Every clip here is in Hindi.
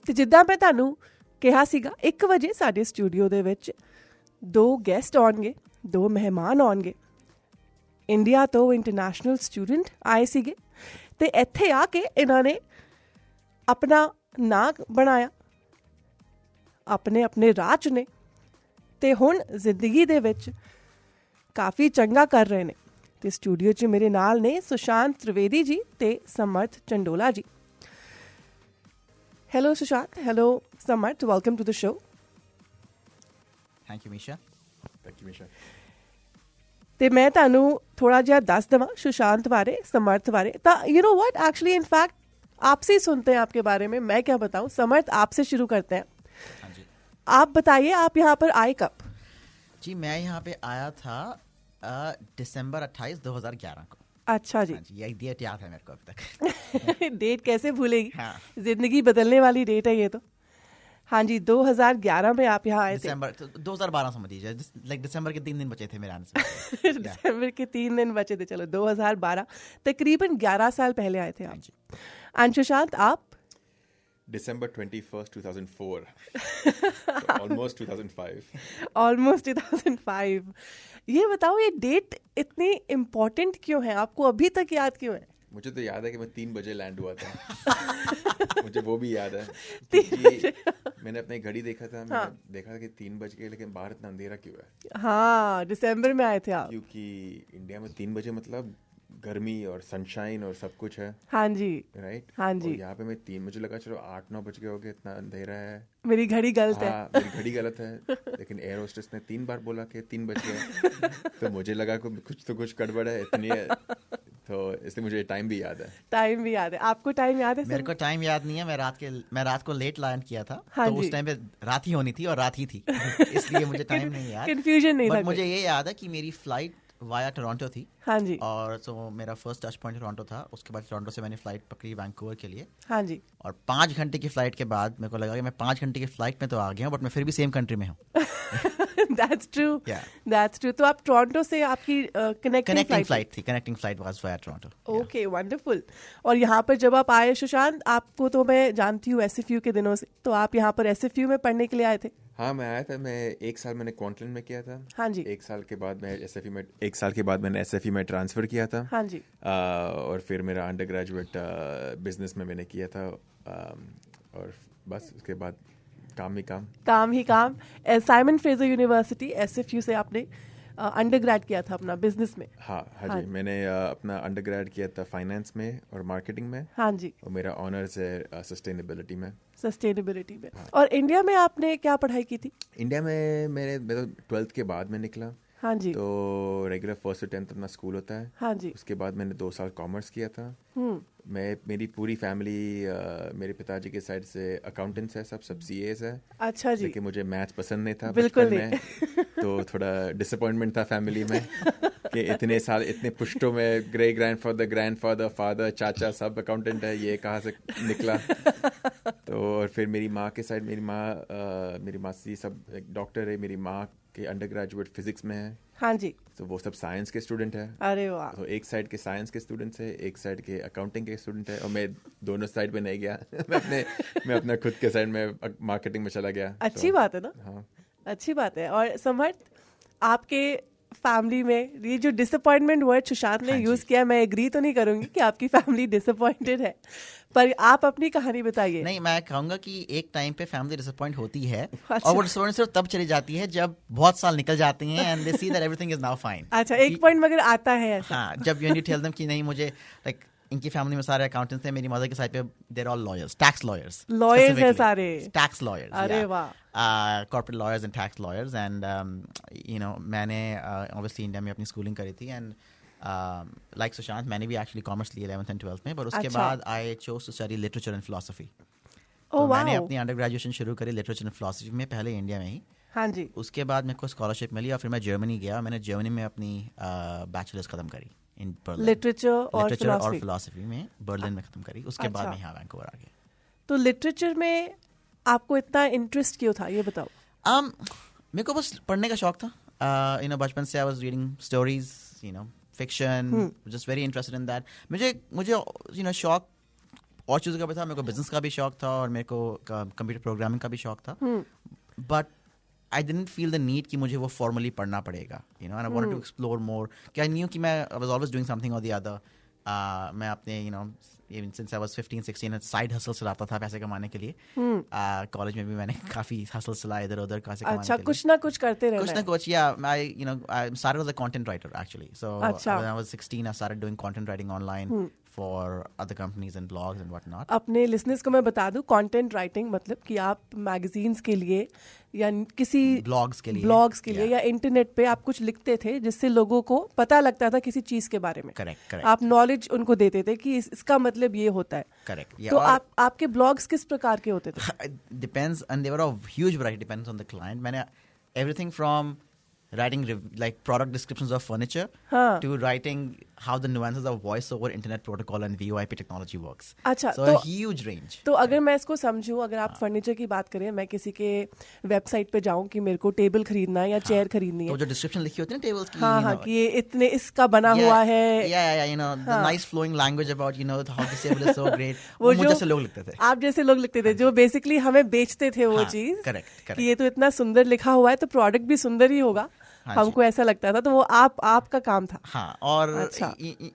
ਤੇ ਜਿੱਦਾਂ ਮੈਂ ਤੁਹਾਨੂੰ ਕਿਹਾ ਸੀਗਾ 1 ਵਜੇ ਸਾਡੇ ਸਟੂਡੀਓ ਦੇ ਵਿੱਚ 2 ਗੈਸਟ ਆਉਣਗੇ, 2 ਮਹਿਮਾਨ ਆਉਣਗੇ। ਇੰਡੀਆ ਤੋਂ ਇੰਟਰਨੈਸ਼ਨਲ ਸਟੂਡੈਂਟ ਆਏ ਸੀਗੇ ਤੇ ਇੱਥੇ ਆ ਕੇ ਇਹਨਾਂ ਨੇ ਆਪਣਾ ਨਾਂ ਬਣਾਇਆ, ਆਪਣੇ ਰਾਹ ਚੁਣੇ ਤੇ ਹੁਣ ਜ਼ਿੰਦਗੀ ਦੇ ਵਿੱਚ ਕਾਫੀ ਚੰਗਾ ਕਰ ਰਹੇ ਨੇ। ਤੇ ਸਟੂਡੀਓ 'ਚ ਮੇਰੇ ਨਾਲ ਨੇ ਸੁਸ਼ਾਂਤ ਤ੍ਰਿਵੇਦੀ ਜੀ ਤੇ Samarth Chandola ji. Hello Sushant, hello Samarth, welcome to the show. Thank you Misha. ਤੇ ਮੈਂ ਤੁਹਾਨੂੰ ਥੋੜਾ ਜਿਹਾ ਦੱਸ ਦੇਵਾਂ सुशांत बारे, समर्थ बारे। तो you know what, actually in fact आपसे ही सुनते हैं आपके बारे में, मैं क्या बताऊं। समर्थ, आपसे शुरू करते हैं। हाँ जी। आप बताइए आप यहाँ पर आए कब? जी मैं यहाँ पे आया था दिसंबर 28, 2011 को। अच्छा जी। हाँ जी, यही डेट याद है मेरे को अभी तक। डेट कैसे भूलेगी? हाँ। जिंदगी बदलने वाली डेट है ये तो। हाँ जी, 2011 में आप यहाँ आए थे। दिसंबर 2012 समझ लीजिए, लाइक दिसंबर के 3 दिन बचे थे मेरे आने से। दिसंबर के 3 दिन बचे थे। चलो 2012, तकरीबन 11 साल पहले आए थे आप। एंड सुशांत, आप? December 21st, 2004. So almost 2005. Almost 2005. ये बताओ, ये डेट इतनी इम्पोर्टेंट क्यों है आपको, अभी तक याद क्यों है? मुझे तो याद है कि मैं 3 बजे लैंड हुआ था। मुझे वो भी याद है क्योंकि मैंने अपनी घड़ी देखा था। मैंने देखा कि 3 बज गए, लेकिन बाहर इतना अंधेरा क्यों है। हाँ, दिसंबर में आए थे आप। क्योंकि इंडिया में 3 बजे मतलब गर्मी और सनशाइन और सब कुछ है। हाँ जी। राइट। हाँ जी। और यहाँ पे मैं 3 बजे लगा, चलो 8-9 बज गए हो गए, इतना अंधेरा है। मेरी घड़ी गलत है। हाँ, मेरी घड़ी गलत है। लेकिन एयर होस्टेस ने 3 बार बोला कि 3 बज गए। तो मुझे लगा कि कुछ गड़बड़ है, इतनी है। तो इसलिए मुझे टाइम भी याद है। टाइम भी याद है आपको? टाइम याद है? मेरे को टाइम याद नहीं है। मैं रात को लेट लैंड किया था। हाँ तो जी। उस टाइम पे रात ही होनी थी और रात ही थी। इसलिए मुझे टाइम नहीं याद। कंफ्यूजन नहीं था। बट मुझे ये याद है कि मेरी फ्लाइट वाया टोरंटो थी। हाँ जी। और तो मेरा फर्स्ट टच पॉइंट टोरंटो था। उसके बाद टोरंटो से मैंने फ्लाइट पकड़ी वैंकूवर के लिए। हाँ जी। और 5 घंटे की फ्लाइट के बाद मेरे को लगा कि मैं 5 घंटे की फ्लाइट में तो आ गया हूँ, बट मैं फिर भी सेम कंट्री में हूँ। That's true. Yeah. That's true. तो आप टोरंटो से आपकी कनेक्टिंग फ्लाइट थी। Connecting flight was via Toronto. Okay, wonderful. और यहाँ पर जब आप आए सुशांत, आपको तो मैं जानती हूँ एसएफयू के दिनों से, तो आप यहाँ पर एसएफयू में पढ़ने के लिए आए थे? हाँ, मैं आया था। मैं 1 साल मैंने क्वांटलन में किया था। हाँ जी। 1 साल के बाद मैं एसएफयू में 1 साल के बाद मैंने एसएफयू में ट्रांसफ़र किया था। हाँ जी। और फिर मेरा अंडर ग्रेजुएट बिजनेस में मैंने किया था। और बस उसके बाद काम ही काम। साइमन फ्रेजर यूनिवर्सिटी एसएफयू से आपने अंडरग्रेड किया था अपना बिजनेस में? हाँ जी। मैंने अपना अंडरग्रेड किया था फाइनेंस में और मार्केटिंग में। हाँ जी। और मेरा ऑनर्स है सस्टेनेबिलिटी में। हाँ। और इंडिया में आपने क्या पढ़ाई की थी? इंडिया में मैं तो 12th के बाद में निकला। हाँ जी। तो रेगुलर 1st से 10th अपना स्कूल होता है। हाँ जी। उसके बाद मैंने 2 साल कॉमर्स किया था। मेरी पूरी फैमिली मेरे पिताजी के साइड से अकाउंटेंट्स है, सब सीएस है। अच्छा जी। लेकिन मुझे मैथ्स पसंद नहीं था बिल्कुल बचपन में। तो थोड़ा डिसअपॉइंटमेंट था फैमिली में कि इतने साल, इतने पुश्तों में ग्रेट ग्रैंडफादर, फादर, चाचा सब अकाउंटेंट है, ये कहाँ से निकला। तो और फिर मेरी माँ के साइड, मेरी मासी सब डॉक्टर है। मेरी माँ के अंडर ग्रेजुएट फिजिक्स में है। हाँ जी। तो वो सब साइंस के स्टूडेंट है। अरे वाह। तो एक साइड के साइंस के स्टूडेंट्स है, एक साइड के अकाउंटिंग के स्टूडेंट है। और मैं दोनों साइड पे नहीं गया। मैं अपने खुद के साइड में मार्केटिंग में चला गया। अच्छी बात है ना। हाँ, अच्छी बात है। और समर्थ, आपके फैमिली में ये जो डिसअपॉइंटमेंट वर्ड सुशांत ने यूज किया, मैं एग्री तो नहीं करूंगी कि आपकी फैमिली डिसअपॉइंटेड है, पर आप अपनी कहानी बताइए। नहीं, मैं कहूंगा कि एक टाइम पे फैमिली डिसअपॉइंट होती है। अच्छा। और वो डिसअपॉइंट सिर्फ तब चली जाती है जब बहुत साल निकल जाते हैं and they see that everything is now fine. अच्छा, एक पॉइंट मगर आता है ऐसा। हाँ, जब यू टेल देम कि नहीं, मुझे लाइक इनकी फैमिली में सारे अकाउंटेंट्स थे। मेरी मदर के साइड पे they're all lawyers, tax lawyers है सारे। Tax lawyers. अरे वाह। Corporate lawyers and tax lawyers. And you know मैंने ऑब्वियसली इंडिया में अपनी स्कूलिंग करी थी। एंड लाइक सुशांत, मैंने भी actually commerce Lee 11th and 12th में, पर उसके बाद I chose to study literature and philosophy. तो मैंने अपनी अंडर ग्रेजुएशन शुरू करी लिटरेचर एंड फिलोसफी में, पहले इंडिया में ही। हाँ जी। उसके बाद मेरे को स्कॉलरशिप मिली और फिर मैं जर्मनी गया। मैंने जर्मनी में अपनी बैचलर्स खत्म करी इन लिटरेचर और फिलोसफी में बर्लिन में खत्म करी। उसके बाद मैं यहाँ वैंकूवर आ गया। तो लिटरेचर में आपको इतना इंटरेस्ट क्यों था, ये बताओ। मेरे को बस पढ़ने का शौक था। यू नो बचपन से I was reading stories, you know fiction, just very interested in that. मुझे यू नो शौक और चीज़ों का भी था, मेरे को बिजनेस का भी शौक था और मेरे को कंप्यूटर प्रोग्रामिंग का भी शौक था, but I didn't feel the need कि मुझे वो फॉर्मली पढ़ना पड़ेगा, you know, and I wanted to explore more. कि आई न्यू कि मैं I was always doing something और द अदर। मैं अपने you know even since I was 15-16 side hustle चलाता था पैसे कमाने के लिए। कॉलेज में भी मैंने काफी हसल चलाए इधर उधर पैसे कमाने के लिए। कुछ ना कुछ करते रहना, कुछ ना कुछ। या I you know I started as a content writer actually, so when I was 16 I started doing content writing online for other companies and blogs and whatnot. अपने लिसनर्स को मैं बता दूं, कंटेंट राइटिंग मतलब कि आप मैगजीन्स के लिए या किसी ब्लॉग्स के लिए या इंटरनेट पे आप कुछ लिखते थे जिससे लोगों को पता लगता था किसी चीज के बारे में। करेक्ट। आप नॉलेज उनको देते थे कि इसका मतलब ये होता है। करेक्ट। तो आपके ब्लॉग्स किस प्रकार के होते थे? Depends, and they were of huge variety, depends on the client. मैंने everything from writing like product descriptions of furniture to writing how the nuances of voice over internet protocol and VoIP technology works. अच्छा, so a huge range. तो अगर मैं इसको समझूं, अगर आप फर्नीचर की बात करें, मैं किसी के वेबसाइट पे जाऊं कि मेरे को टेबल खरीदना है या चेयर खरीदनी है, तो जो डिस्क्रिप्शन लिखी होती है ना टेबल्स की, हाँ, कि ये इतने इसका बना हुआ है, you know, the nice flowing language about, you know, how this table is so great. वो मुझे जैसे लोग लिखते थे, आप जैसे लोग लिखते थे, जो बेसिकली हमें बेचते थे वो चीज। करेक्ट। कि ये तो इतना सुंदर लिखा हुआ है तो प्रोडक्ट भी सुंदर ही होगा, हमको ऐसा लगता था। तो वो आपका काम था। हाँ, और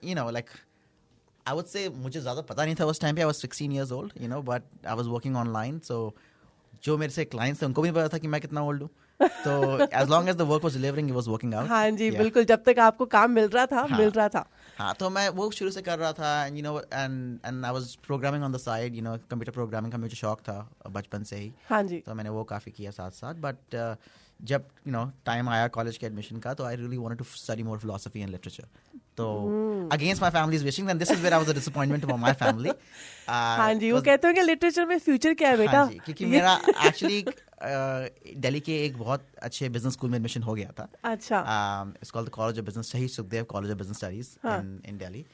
you know, like I would say मुझे ज़्यादा पता नहीं था उस टाइम पे, I was 16 years old, you know, but I was working online, so जो मेरे से क्लाइंट्स थे उनको भी पता था कि मैं कितना ओल्ड हूँ, तो as long as the work was delivering, it was working out. हाँ जी, बिल्कुल, जब तक आपको काम मिल रहा था। हाँ, तो मैं वो शुरू से कर रहा था, you know, and I was programming on the side, you know, computer programming का मुझे शौक था बचपन से ही। हाँ जी। तो मैंने वो काफ़ी किया साथ साथ, बट जब यू नो टाइम आया कॉलेज के एडमिशन का, तो I really wanted to study more philosophy and literature. तो against my family's wishing, and this is where I was a disappointment for my family. हाँ जी, वो कहते हैं कि लिटरेचर में फ्यूचर क्या है बेटा? हाँ जी, क्योंकि मेरा एक्चुअली दिल्ली के एक बहुत अच्छे बिजनेस स्कूल में एडमिशन हो गया था। अच्छा। It's called the college of business, Shaheed Sukhdev college of business studies in Delhi.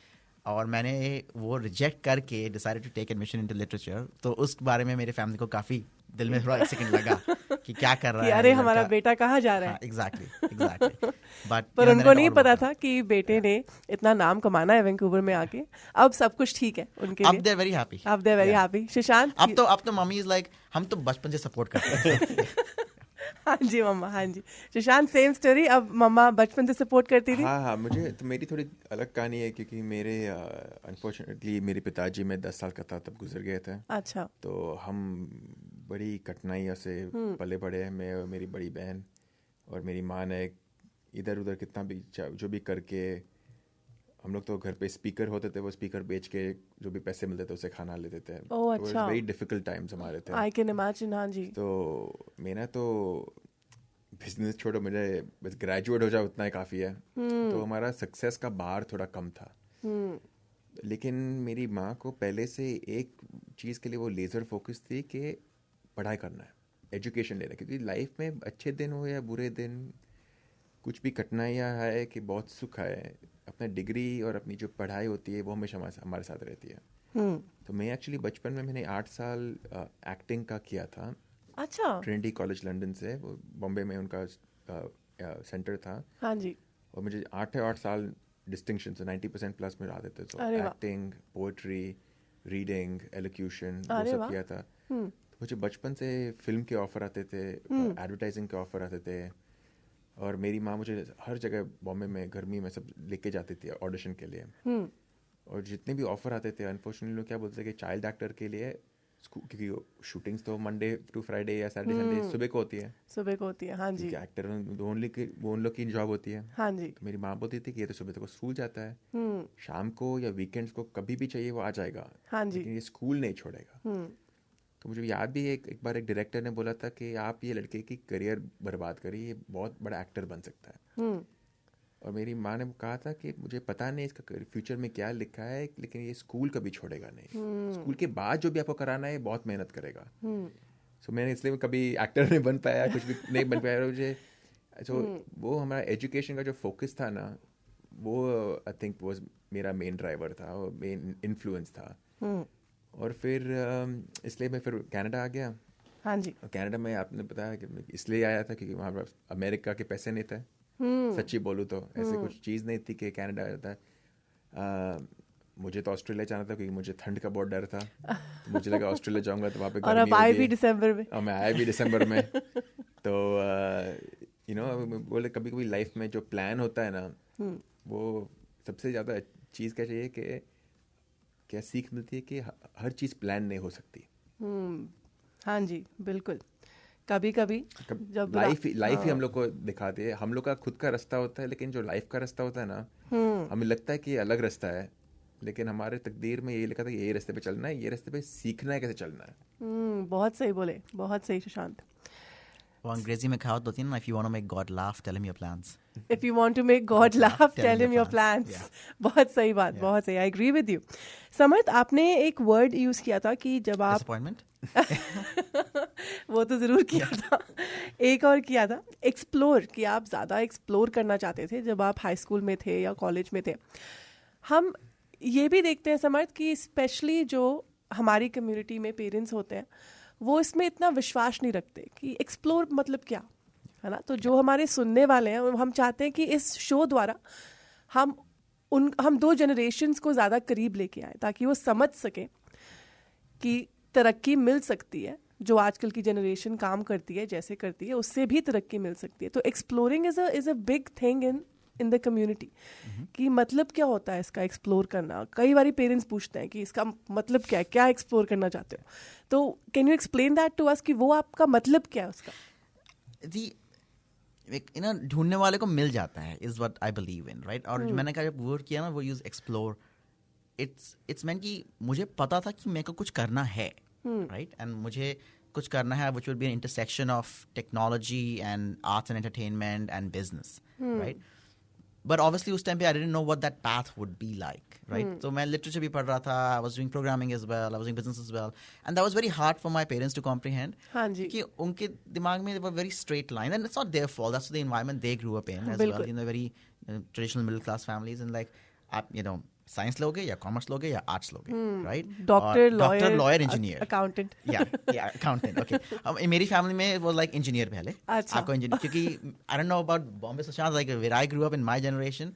और मैंने वो रिजेक्ट करके decided to take admission into literature. तो उस बारे में मेरे फैमिली को काफी दिल में थोड़ा एक सेकंड लगा कि क्या कर रहा है, अरे हमारा बेटा कहाँ जा रहा है। एग्जैक्टली। पर उनको नहीं पता था कि बेटे ने इतना नाम कमाना है वैंकूवर में आके। अब सब कुछ ठीक है उनके लिए। अब they are very happy. Sushant, अब तो मम्मी इज लाइक, हम तो बचपन से सपोर्ट करते हैं। हाँ जी मम्मा, हाँ जी। सुशांत, सेम स्टोरी, अब मम्मा बचपन से सपोर्ट करती थी? हाँ, मुझे तो मेरी थोड़ी अलग कहानी है, क्योंकि मेरे अनफॉर्चुनेटली मेरे पिताजी, मैं 10 साल का था तब गुजर गए थे। अच्छा। तो हम बड़ी कठिनाइयों से पले बड़े हैं, मैं और मेरी बड़ी बहन। और मेरी माँ ने इधर उधर कितना भी जो भी करके, हम लोग तो घर पे स्पीकर होते थे, वो स्पीकर बेच के जो भी पैसे मिलते थे उससे खाना लेते थे। अच्छा। वेरी डिफिकल्ट टाइम्स हमारे थे। I can imagine. हाँ जी। तो मेरा तो बिजनेस छोड़ो, मुझे बस ग्रेजुएट हो जाए उतना ही काफ़ी है। तो हमारा सक्सेस का बार थोड़ा कम था। लेकिन मेरी माँ को पहले से एक चीज़ के लिए वो लेज़र फोकस थी कि पढ़ाई करना है, एजुकेशन लेना है। क्योंकि लाइफ में अच्छे दिन हो या बुरे दिन, कुछ भी कठिनाइयाँ है कि बहुत सुख है, अपना डिग्री और अपनी जो पढ़ाई होती है वो हमेशा हमारे साथ रहती है। तो मैं एक्चुअली बचपन में मैंने 8 साल एक्टिंग का किया था। अच्छा। ट्रिनिटी कॉलेज लंदन से, वो बॉम्बे में उनका सेंटर था। हाँ जी। और मुझे 8 साल डिस्टिंक्शन से 90% प्लस में आते थे। तो एक्टिंग, पोएट्री, रीडिंग, एलोक्यूशन, वो सब किया था। मुझे बचपन से फिल्म के ऑफर आते थे, एडवर्टाइजिंग के ऑफर आते थे। और मेरी माँ मुझे हर जगह बॉम्बे में गर्मी में सब लेके जाती थी ऑडिशन के लिए। और जितने भी ऑफर आते थे, अनफॉर्चुनेटली लोग क्या बोलते थे कि चाइल्ड एक्टर के लिए, क्योंकि शूटिंग्स तो मंडे टू फ्राइडे या सैटरडे संडे सुबह को होती है। हाँ जी। एक्टर वो उन लोग की जॉब होती है। हाँ जी। तो मेरी माँ बोलती थी कि ये तो सुबह तक स्कूल जाता है, शाम को या वीकेंड्स को कभी भी चाहिए वो आ जाएगा। हाँ जी। लेकिन ये स्कूल नहीं छोड़ेगा। तो मुझे याद भी है, एक बार एक डायरेक्टर ने बोला था कि आप ये लड़के की करियर बर्बाद करिए, ये बहुत बड़ा एक्टर बन सकता है। और मेरी माँ ने कहा था कि मुझे पता नहीं इसका फ्यूचर में क्या लिखा है, लेकिन ये स्कूल कभी छोड़ेगा नहीं। स्कूल के बाद जो भी आपको कराना है बहुत मेहनत करेगा। सो मैंने इसलिए कभी एक्टर नहीं बन पाया, कुछ भी नहीं बन पाया। मुझे वो हमारा एजुकेशन का जो फोकस था ना, वो आई थिंक वो मेरा मेन ड्राइवर था, वो मेन इन्फ्लुएंस था। और फिर इसलिए मैं फिर कनाडा आ गया। हाँ जी। कनाडा में आपने बताया कि इसलिए आया था क्योंकि वहाँ पर अमेरिका के पैसे नहीं थे। सच्ची बोलूँ तो ऐसे कुछ चीज़ नहीं थी कि कनाडा आता है। मुझे तो ऑस्ट्रेलिया जाना था क्योंकि मुझे ठंड का बहुत डर था, तो मुझे लगा ऑस्ट्रेलिया जाऊंगा तो वहाँ पे और अब आए भी दिसंबर में, और मैं आया भी दिसंबर में। तो बोले कभी कभी लाइफ में जो प्लान होता है ना, वो सबसे ज़्यादा चीज़ क्या चाहिए कि क्या सीख मिलती है कि हर चीज़ प्लान नहीं हो सकती। हाँ जी बिल्कुल। कभी कभी जब लाइफ ही हम लोग को दिखाती है, हम लोग का खुद का रास्ता होता है, लेकिन जो लाइफ का रास्ता होता है ना, हमें लगता है कि ये अलग रास्ता है, लेकिन हमारे तकदीर में यही लिखा था कि यही रास्ते पे चलना है, ये रास्ते पे सीखना है कैसे चलना है। बहुत सही बोले, बहुत सही सुशांत। वो अंग्रेजी में कहावत होती है ना, if you want to make God laugh, tell him your plans. If you want to make God laugh, tell him your plans. बहुत सही बात, बहुत सही, I agree with you. समर्थ, आपने एक वर्ड यूज किया था कि जब आप Disappointment? वो तो जरूर किया था, एक और किया था एक्सप्लोर, कि आप ज़्यादा एक्सप्लोर करना चाहते थे जब आप हाई स्कूल में थे या कॉलेज में थे। हम ये भी देखते हैं समर्थ कि स्पेशली जो हमारी कम्युनिटी में पेरेंट्स होते हैं वो इसमें इतना विश्वास नहीं रखते कि एक्सप्लोर मतलब क्या है ना। तो जो हमारे सुनने वाले हैं हम चाहते हैं कि इस शो द्वारा हम 2 जनरेशन्स को ज़्यादा करीब लेके आए ताकि वो समझ सकें कि तरक्की मिल सकती है, जो आजकल की जनरेशन काम करती है जैसे करती है उससे भी तरक्की मिल सकती है। तो exploring is a big thing in the community. कि मतलब क्या होता है इसका एक्सप्लोर करना। कई बार पेरेंट्स पूछते हैं कि इसका मतलब क्या है, क्या एक्सप्लोर करना चाहते हो, तो can you explain that to us कि वो आपका मतलब क्या है उसका। ढूंढने वाले को मिल जाता है is what I believe in, right. और मैंने कहा जब वर्ड किया ना वो यूज एक्सप्लोर, इट्स मीन कि मुझे पता था कि मेरे को कुछ करना है, राइट, एंड मुझे कुछ करना है which would be an intersection of technology and arts and entertainment and business, right? But obviously उस time पे I didn't know what that path would be like, right? So मैं literature भी पढ़ रहा था, I was doing programming as well, I was doing business as well, and that was very hard for my parents to comprehend. हाँ जी। कि उनके दिमाग में were very straight lines, and it's not their fault. That's the environment they grew up in as well. You know, very traditional middle class families, and like आप साइंस लोगे या कॉमर्स लोगे या आर्ट्स लोगे, right. Doctor, lawyer, engineer, accountant, या अकाउंटेंट, ओके। मेरी फैमिली में इट वाज लाइक इंजीनियर पहले। अच्छा। आपको इंजीनियर, क्योंकि I don't know about Bombay Sushant, like where I grew up in my generation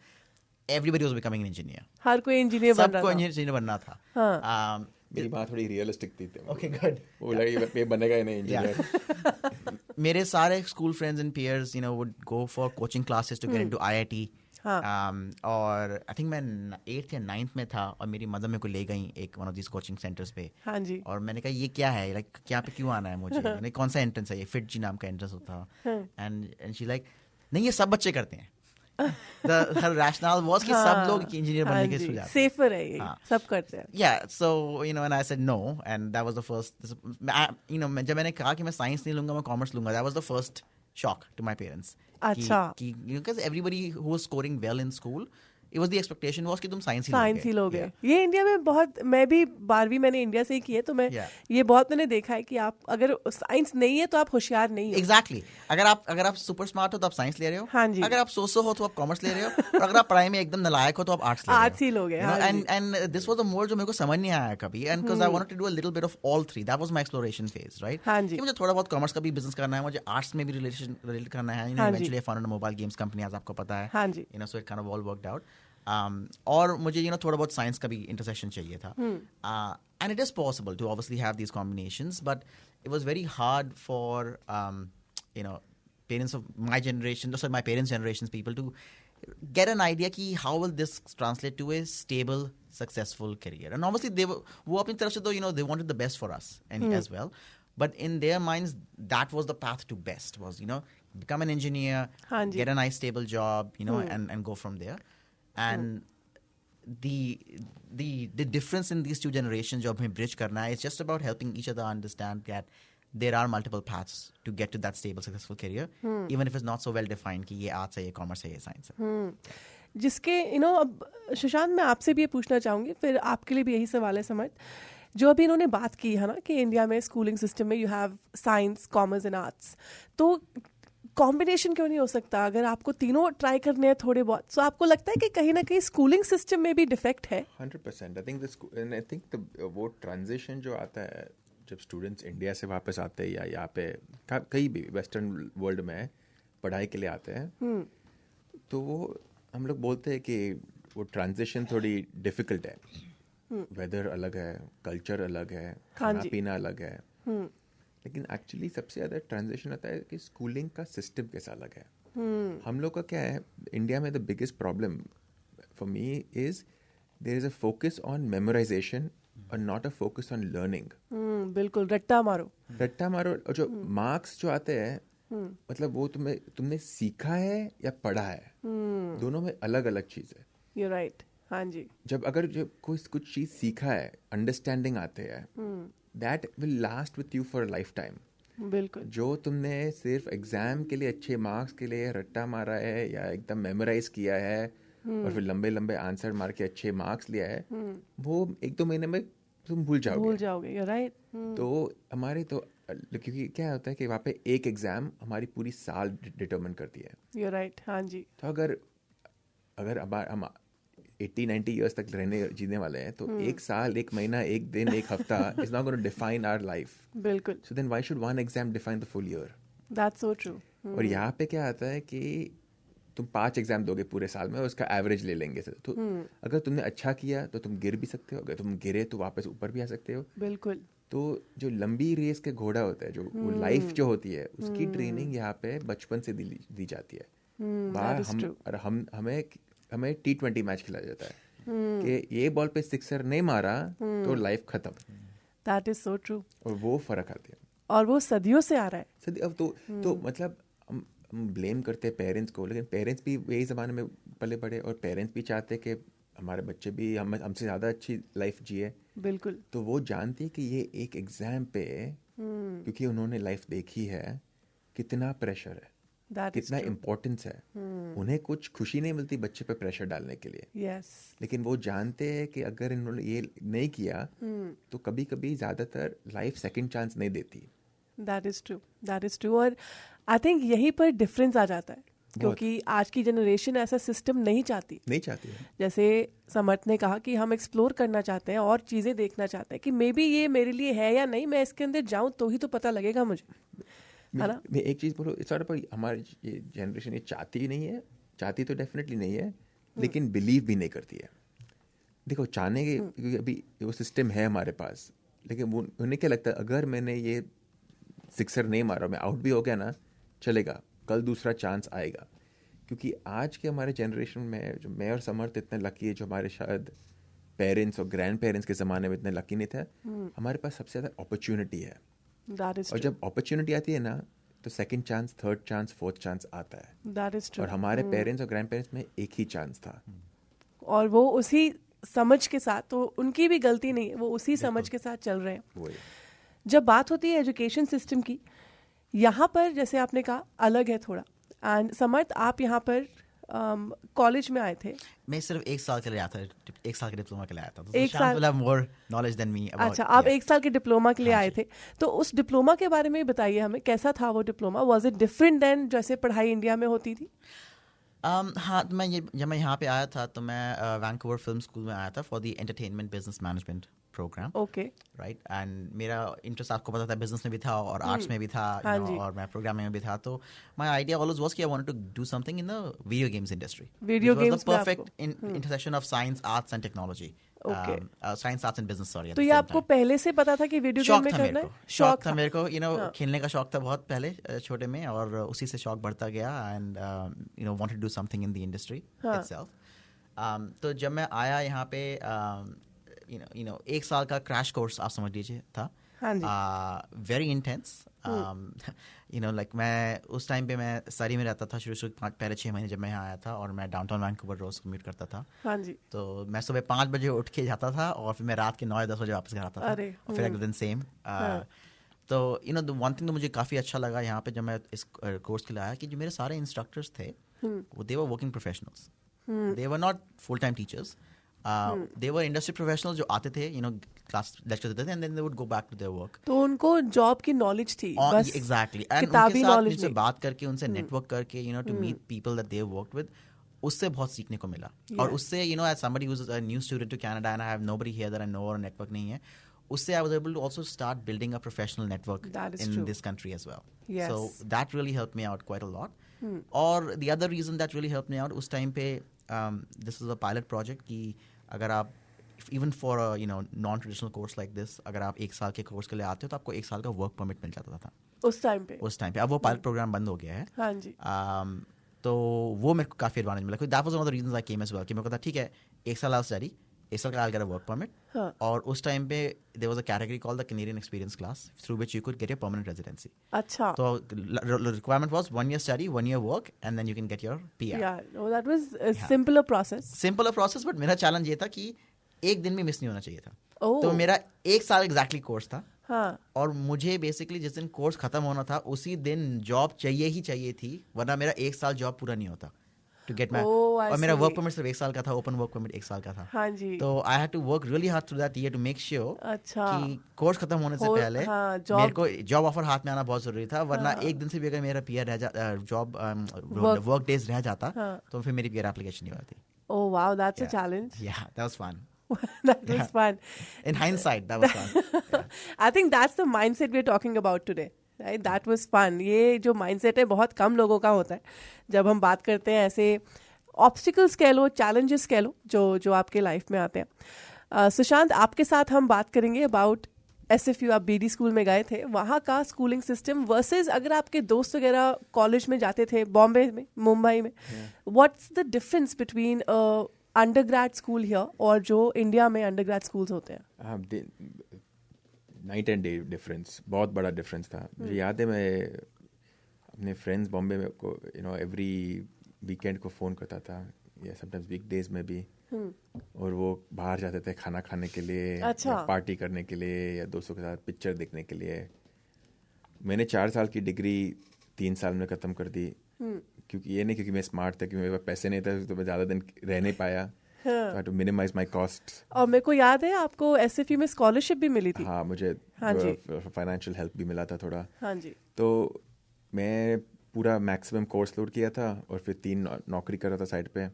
everybody was becoming an engineer. हर कोई इंजीनियर बन रहा था, सबको इंजीनियर बनना था। मेरी बात थोड़ी रियलिस्टिक थी। Okay, good. वो लगी बनेगा ही नहीं इंजीनियर। मेरे सारे school friends and peers would go for coaching classes to get into IIT। और आई थिंक मैं 8th या 9th में था और मेरी मदर मेरे को ले गई एक one of this coaching centres पे। हाँ जी। और मैंने कहा ये क्या है, लाइक क्या पे क्यों आना है मुझे, मैंने कौन सा एंट्रेंस है ये, फिट जी नाम का एंट्रेंस होता। एंड शी लाइक नहीं ये सब बच्चे करते हैं। हर रैशनल वाज कि सब लोग इंजीनियर बनने के लिए जाते हैं, सेफर है ये, सब करते हैं। या so and I said no, and that was the first जब मैंने कहा कि मैं साइंस नहीं लूंगा मैं कॉमर्स लूंगा, that was the first shock to my parents. अच्छा। Because everybody who was scoring well in school, it was the expectation was कि तुम साइंस ही लोगे। ये इंडिया में बहुत, मैं भी 12वीं मैंने इंडिया से ही की है, तो मैं ये बहुत मैंने देखा है कि आप अगर साइंस नहीं है तो आप होशियार नहीं हो। एग्जैक्टली। अगर आप सुपर स्मार्ट हो तो आप साइंस ले रहे हो। हाँ जी। अगर आप सोसो हो तो आप कॉमर्स ले रहे हो, और अगर आप पढ़ाई में एकदम नालायक हो तो आप आर्ट्स ले रहे हो। आर्ट्स ही लोगे। And this was the mode जो मेरे को समझ नहीं आया कभी, and because I wanted to do a little bit of all three, that was my exploration phase, right. हाँ जी। मुझे थोड़ा बहुत कॉमर्स का भी बिजनेस करना है, मुझे आर्ट्स में भी रिलेट करना है। Eventually I founded a mobile games company, आज आपको पता है। हाँ जी। So it kind of all worked out. और मुझे थोड़ा बहुत साइंस का भी इंटरसेक्शन चाहिए था, and it is possible to obviously have these combinations, but it was very hard for parents of my generation, so my parents' generations, people to get an idea ki how will this translate to a stable, successful career. And obviously wo apni taraf se to they wanted the best for us and as well, but in their minds that was the path to best, was become an engineer, get a nice stable job, and go from there. And the difference in these two generations जो हमें bridge करना है, it's just about helping each other understand that there are multiple paths to get to that stable, successful career, even if it's not so well defined कि ये आर्ट्स है, ये कॉमर्स है, ये साइंस है। जिसके अब सुशांत मैं आपसे भी ये पूछना चाहूँगी, फिर आपके लिए भी यही सवाल है समर्थ, जो अभी इन्होंने बात की है ना कि इंडिया में स्कूलिंग सिस्टम में you have science, commerce and arts, तो कॉम्बिनेशन क्यों नहीं हो सकता? अगर आपको तीनों ट्राई करने हैं थोड़े बहुत, तो आपको लगता है कि कहीं ना कहीं स्कूलिंग सिस्टम में भी डिफेक्ट है? 100%। आई थिंक वो ट्रांजिशन जो आता है जब स्टूडेंट्स इंडिया से वापस आते हैं या यहाँ पे कहीं भी वेस्टर्न वर्ल्ड में पढ़ाई के लिए आते हैं, तो वो हम लोग बोलते हैं कि वो ट्रांजिशन थोड़ी डिफ़िकल्ट है। वेदर अलग है, कल्चर अलग है, खाना पीना अलग है, लेकिन एक्चुअली सबसे ज़्यादा ट्रांजिशन आता है कि स्कूलिंग का सिस्टम कैसा अलग है. हम लोग का क्या है इंडिया में, the biggest problem for me is there is a focus on memorization और not a focus on learning. बिल्कुल, रट्टा मारो. और जो मार्क्स जो आते हैं, मतलब वो तुमने सीखा है या पढ़ा है, दोनों में अलग अलग चीज़ है. You're right. हाँ जी. अगर कोई कुछ चीज़ सीखा है, अंडरस्टैंडिंग आते हैं, that will last with you for life time. बिल्कुल. जो तुमने सिर्फ एग्जाम के लिए अच्छे मार्क्स के लिए रट्टा मारा है या एकदम मेमोराइज किया है और फिर लंबे लंबे आंसर मार के अच्छे मार्क्स लिया है, वो 1-2 महीने में तुम भूल जाओगे. You're right. तो हमारे क्योंकि क्या होता है कि वहाँ पे एक एग्जाम हमारी पूरी साल डिटरमिन करती है. You're right. हाँ जी. तो अगर हम 80-90 इयर्स तक जीने वाले हैं, तो एक साल, एक महीना, एक दिन, एक हफ्ता is not going to define our life. बिल्कुल. So then why should one exam define the full year? That's so true. और यहाँ पे क्या आता है कि तुम 5 एग्जाम दोगे पूरे साल में और उसका एवरेज ले लेंगे. तो अगर तुमने अच्छा किया तो तुम गिर भी सकते हो, अगर तुम गिरे तो वापस ऊपर भी आ सकते हो. बिल्कुल. तो जो लंबी रेस के घोड़ा होता है, जो वो लाइफ जो होती है, उसकी ट्रेनिंग यहाँ पे बचपन से दी जाती है. हमें T20 मैच खिलाया जाता है कि ये बॉल पे सिक्सर नहीं मारा तो लाइफ खत्म. That is so true. और वो फर्क आती है, और वो सदियों से आ रहा है. अब तो मतलब हम ब्लेम करते हैं पेरेंट्स को, लेकिन पेरेंट्स भी वही ज़माने में पले बड़े और पेरेंट्स भी चाहते हैं कि हमारे बच्चे भी हमसे ज़्यादा अच्छी लाइफ जिए. बिल्कुल. तो वो जानती है कि ये एक एग्जाम पे, क्योंकि उन्होंने लाइफ देखी है, कितना प्रेशर है, कितना इम्पोर्टेंस है. उन्हें कुछ खुशी नहीं मिलती बच्चे पे प्रेशर डालने के लिए. लेकिन वो जानते हैं कि अगर इन्होंने ये नहीं किया तो कभी कभी ज़्यादातर लाइफ सेकंड चांस नहीं देती. That is true. और आई थिंक यहीं पर डिफरेंस आ जाता है, क्योंकि आज की जनरेशन ऐसा सिस्टम नहीं चाहती है. जैसे समर्थ ने कहा कि हम एक्सप्लोर करना चाहते हैं और चीज़ें देखना चाहते हैं कि मे बी ये मेरे लिए है या नहीं, मैं इसके अंदर जाऊं तो ही तो पता लगेगा मुझे, है ना. मैं एक चीज़ बोलो, इस पर हमारी ये जनरेशन ये चाहती नहीं है, चाहती तो डेफिनेटली नहीं है, लेकिन बिलीव भी नहीं करती है. देखो, चाहने के क्योंकि अभी वो सिस्टम है हमारे पास, लेकिन वो उन्हें क्या लगता है, अगर मैंने ये सिक्सर नहीं मारा, मैं आउट भी हो गया ना, चलेगा, कल दूसरा चांस आएगा. क्योंकि आज के हमारे जनरेशन में जो मैं और समर्थ इतने लकी है, जो हमारे शायद पेरेंट्स और ग्रैंड पेरेंट्स के ज़माने में इतने लकी नहीं थे, हमारे पास सबसे ज़्यादा अपॉर्चुनिटी है. और जब अपॉर्चुनिटी आती है ना, तो second chance, third chance, fourth chance आता है. और हमारे पेरेंट्स और ग्रैंड पेरेंट्स में एक ही चांस था, और वो उसी समझ के साथ, तो उनकी भी गलती नहीं है, वो उसी समझ के साथ चल रहे हैं. जब बात होती है एजुकेशन सिस्टम की, यहाँ पर जैसे आपने कहा अलग है थोड़ा. एंड समर्थ, आप यहाँ पर कॉलेज में आए थे. मैं सिर्फ 1 साल के लिए आया था, 1 साल के डिप्लोमा के लिए आया था. तो 1 साल मोर नॉलेज देन मी. अच्छा, आप 1 साल के डिप्लोमा के लिए आए थे. तो उस डिप्लोमा के बारे में बताइए हमें, कैसा था वो diploma? Was it different than जैसे पढ़ाई इंडिया में होती थी? हाँ, जब मैं यहाँ पे आया था तो मैं वैंकूवर फिल्म स्कूल में आया था for the entertainment business management program. Okay. Right. And मेरा इंटरेस्ट, आपको पता था, बिजनेस में भी था और आर्ट्स में भी था, और मैं प्रोग्रामिंग में भी था. तो माय आइडिया ऑलवेज वाज कि I wanted to do something in the video games industry. Video games the perfect intersection of science, arts and technology. Science, arts and business, sorry. तो ये आपको पहले से पता था कि वीडियो गेम में करना है? शौक था मेरे को, खेलने का शौक था बहुत पहले छोटे में, और उसी से शौक बढ़ता गया. And wanted to do something in the industry itself. तो जब मैं आया यहाँ पे, 1 साल का क्रैश कोर्स आप समझ लीजिए था. Very intense. लाइक मैं उस टाइम पे मैं सरी में रहता था शुरू पहले 6 महीने जब मैं यहाँ आया था, और मैं डाउनटाउन वैंकूवर रोज कम्यूट करता था. हाँ जी. तो मैं सुबह 5 बजे उठ के जाता था और फिर मैं रात के 9-10 बजे वापस घर आता था. और फिर अगले दिन सेम. तो द वन थिंग तो मुझे काफ़ी अच्छा लगा यहाँ पे जब मैं इस कोर्स के लिए आया, कि जो मेरे सारे इंस्ट्रक्टर्स थे वो they were working professionals. They were not full time teachers. They were industry professionals जो आते थे, क्लास लेक्चर देते थे, and then they would go back to their work. तो उनको जॉब की नॉलेज थी बस. Exactly. And उनके साथ उनसे बात करके, उनसे नेटवर्क करके, to meet people that they worked with, उससे बहुत सीखने को मिला. और उससे, as somebody who's a new student to Canada and I have nobody here that I know, और network नहीं है, उससे I was able to also start building a professional network in this country as well. Yes. So that really helped me out quite a lot. और the other reason that really helped me out, उस टाइम पे this was a pilot project कि अगर आप even for non traditional course like this, अगर आप 1 साल के कोर्स के लिए आते हो तो आपको 1 साल का वर्क परमिट मिल जाता था उस टाइम पे। अब वो पायलट प्रोग्राम बंद हो गया है। हाँ जी। तो वो मेरे को काफ़ी एडवांटेज मिला, that was one of the reasons I came as well, कि मेरे को था ठीक है 1 साल आप स्टडी, 1 साल का I get a work permit, और उस टाइम पे there was a category called the Canadian experience class through which you could get your permanent residency. अच्छा। तो requirement was 1 year study, 1 year work, and then you can get your PR. Yeah that was a simpler process. But मेरा चैलेंज ये था कि एक दिन भी मिस नहीं होना चाहिए था। Oh. तो मेरा 1 साल एग्जैक्टली कोर्स था। हाँ. और मुझे बेसिकली जिस दिन कोर्स खत्म होना था उसी दिन जॉब चाहिए ही चाहिए थी, वरना मेरा 1 साल जॉब पूरा नहीं होता टू गेट माई। और मेरा वर्क परमिट सिर्फ 1 साल का था, ओपन वर्क परमिट 1 साल का था। हाँ जी. तो I had to work really hard through that year to make sure कि कोर्स खत्म होने से पहले मेरे को जॉब ऑफर हाथ में आना बहुत जरूरी था, वरना एक दिन से भी अगर मेरा पीआर जॉब वर्क डेज रह जाता तो फिर मेरी पीआर एप्लीकेशन नहीं होती। Oh wow, that's a challenge. Yeah, that was fun. That was fun. In hindsight, that was fun. Yeah. I think that's the mindset we're talking about today. Right? That was fun. ये जो mindset है बहुत कम लोगों का होता है जब हम बात करते हैं ऐसे obstacles कह लो, challenges कह लो जो आपके लाइफ में आते हैं। सुशांत, आपके साथ हम बात करेंगे about SFU, आप BD स्कूल में गए थे, वहाँ का स्कूलिंग सिस्टम वर्सेस अगर आपके दोस्त वगैरह कॉलेज में जाते थे बॉम्बे में, मुंबई में, what's the difference between undergrad school here और जो इंडिया में अंडरग्रेड स्कूल्स होते हैं? नाइट एंड डे डिफरेंस, बहुत बड़ा डिफरेंस था। मुझे याद है मैं अपने फ्रेंड्स बॉम्बे में को एवरी वीकेंड को फ़ोन करता था, या समटाइम्स वीकडेज में भी, और वो बाहर जाते थे खाना खाने के लिए, अच्छा, या पार्टी करने के लिए, या दोस्तों के साथ पिक्चर देखने के लिए। मैंने 4 साल की डिग्री 3 साल में ख़त्म कर दी, क्योंकि ये नहीं क्योंकि मैं स्मार्ट था, क्योंकि मेरे पास पैसे नहीं थे तो मैं ज़्यादा दिन रह नहीं पाया, टू मिनिमाइज माई कॉस्ट। और मेरे को याद है आपको SFU में स्कॉलरशिप भी मिली थी। हाँ, मुझे फाइनेंशियल हेल्प भी मिला था थोड़ा। हाँ जी। तो मैं पूरा मैक्सिमम कोर्स लोड किया था और फिर 3 नौकरी कर रहा था साइड पे,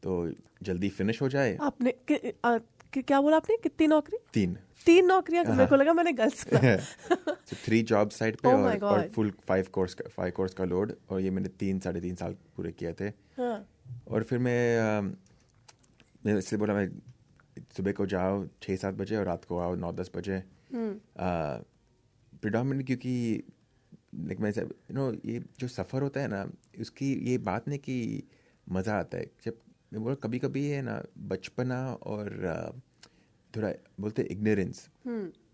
तो जल्दी फिनिश हो जाए। आपने क्या बोला आपने, कितनी नौकरी? 3 नौकरियां? मेरे को लगा मैंने गलत सुना। So 3 जॉब साइड पे और फुल 5 कोर्स का लोड, और ये मैंने 3-3.5 साल पूरे किए थे। और फिर मैं इसलिए बोला मैं सुबह को जाओ 6-7 बजे और रात को आओ 9-10 बजे, प्रिडोमिनेटली क्योंकि मैं ये जो सफ़र होता है ना, उसकी ये बात नहीं कि मज़ा आता है। जब मैं बोला कभी कभी है ना, बचपना और थोड़ा बोलते इग्नोरेंस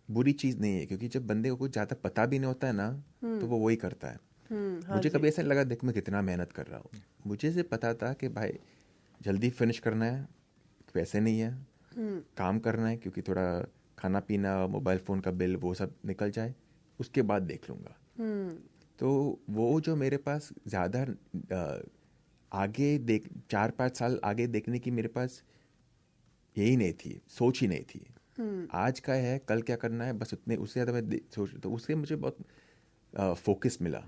बुरी चीज़ नहीं है, क्योंकि जब बंदे को कुछ ज़्यादा पता भी नहीं होता है ना, तो वो वही करता है। मुझे कभी ऐसा लगा देख मैं कितना मेहनत कर रहा हूँ, मुझे से पता था कि भाई जल्दी फिनिश करना है, पैसे नहीं है, काम करना है, क्योंकि थोड़ा खाना पीना, मोबाइल फ़ोन का बिल, वो सब निकल जाए, उसके बाद देख लूँगा। तो वो जो मेरे पास ज़्यादा आगे 4-5 साल आगे देखने की मेरे पास यही नहीं थी, सोच ही नहीं थी। आज का है, कल क्या करना है, बस उतने, उससे ज़्यादा मैं सोच, तो उससे मुझे बहुत फोकस मिला।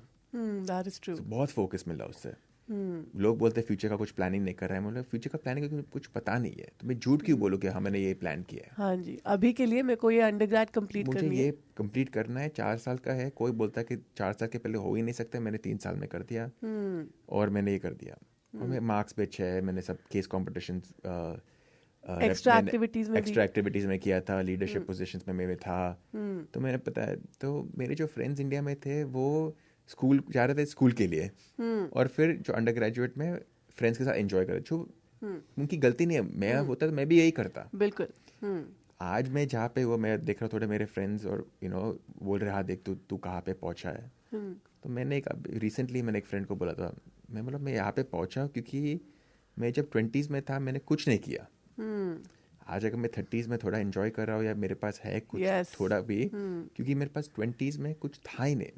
That is true. बहुत फोकस मिला उससे। लोग बोलते हैं फ्यूचर का कुछ प्लानिंग नहीं कर रहा है, मतलब फ्यूचर का प्लानिंग का कुछ पता नहीं है, तो मैं झूठ क्यों बोलूँ कि हाँ मैंने ये प्लान किया है। हाँ जी, अभी के लिए मेरे को ये अंडरग्रेड कंप्लीट करनी है, मुझे ये कंप्लीट करना है। 4 साल का है, कोई बोलता है कि 4 साल के पहले हो ही नहीं सकता, मैंने 3 साल में कर दिया, और मैंने ये कर दिया। और मैं मार्क्स पे 6, मैंने सब केस कॉम्पिटिशन, एक्स्ट्रा एक्टिविटीज में किया था, लीडरशिप पोजीशंस में मैं था। तो मैंने पता है, तो मेरे जो फ्रेंड्स इंडिया में थे वो स्कूल जा रहे थे स्कूल के लिए, और फिर जो अंडर ग्रेजुएट में फ्रेंड्स के साथ एंजॉय करे, जो उनकी गलती नहीं है, मैं होता तो मैं भी यही करता। बिल्कुल। आज मैं जहाँ पे वो मैं देख रहा हूँ थोड़े मेरे फ्रेंड्स, और बोल रहे हाँ देख तू कहाँ पे पहुँचा है। तो मैंने रिसेंटली मैंने एक फ्रेंड को बोला था, मैं बोला मैं यहाँ पे पहुँचा क्योंकि मैं जब 20s में था मैंने कुछ नहीं किया। आज अगर मैं 30s में थोड़ा एंजॉय कर रहा हूँ, या मेरे पास है कुछ थोड़ा भी, क्योंकि मेरे पास 20s में कुछ था ही नहीं।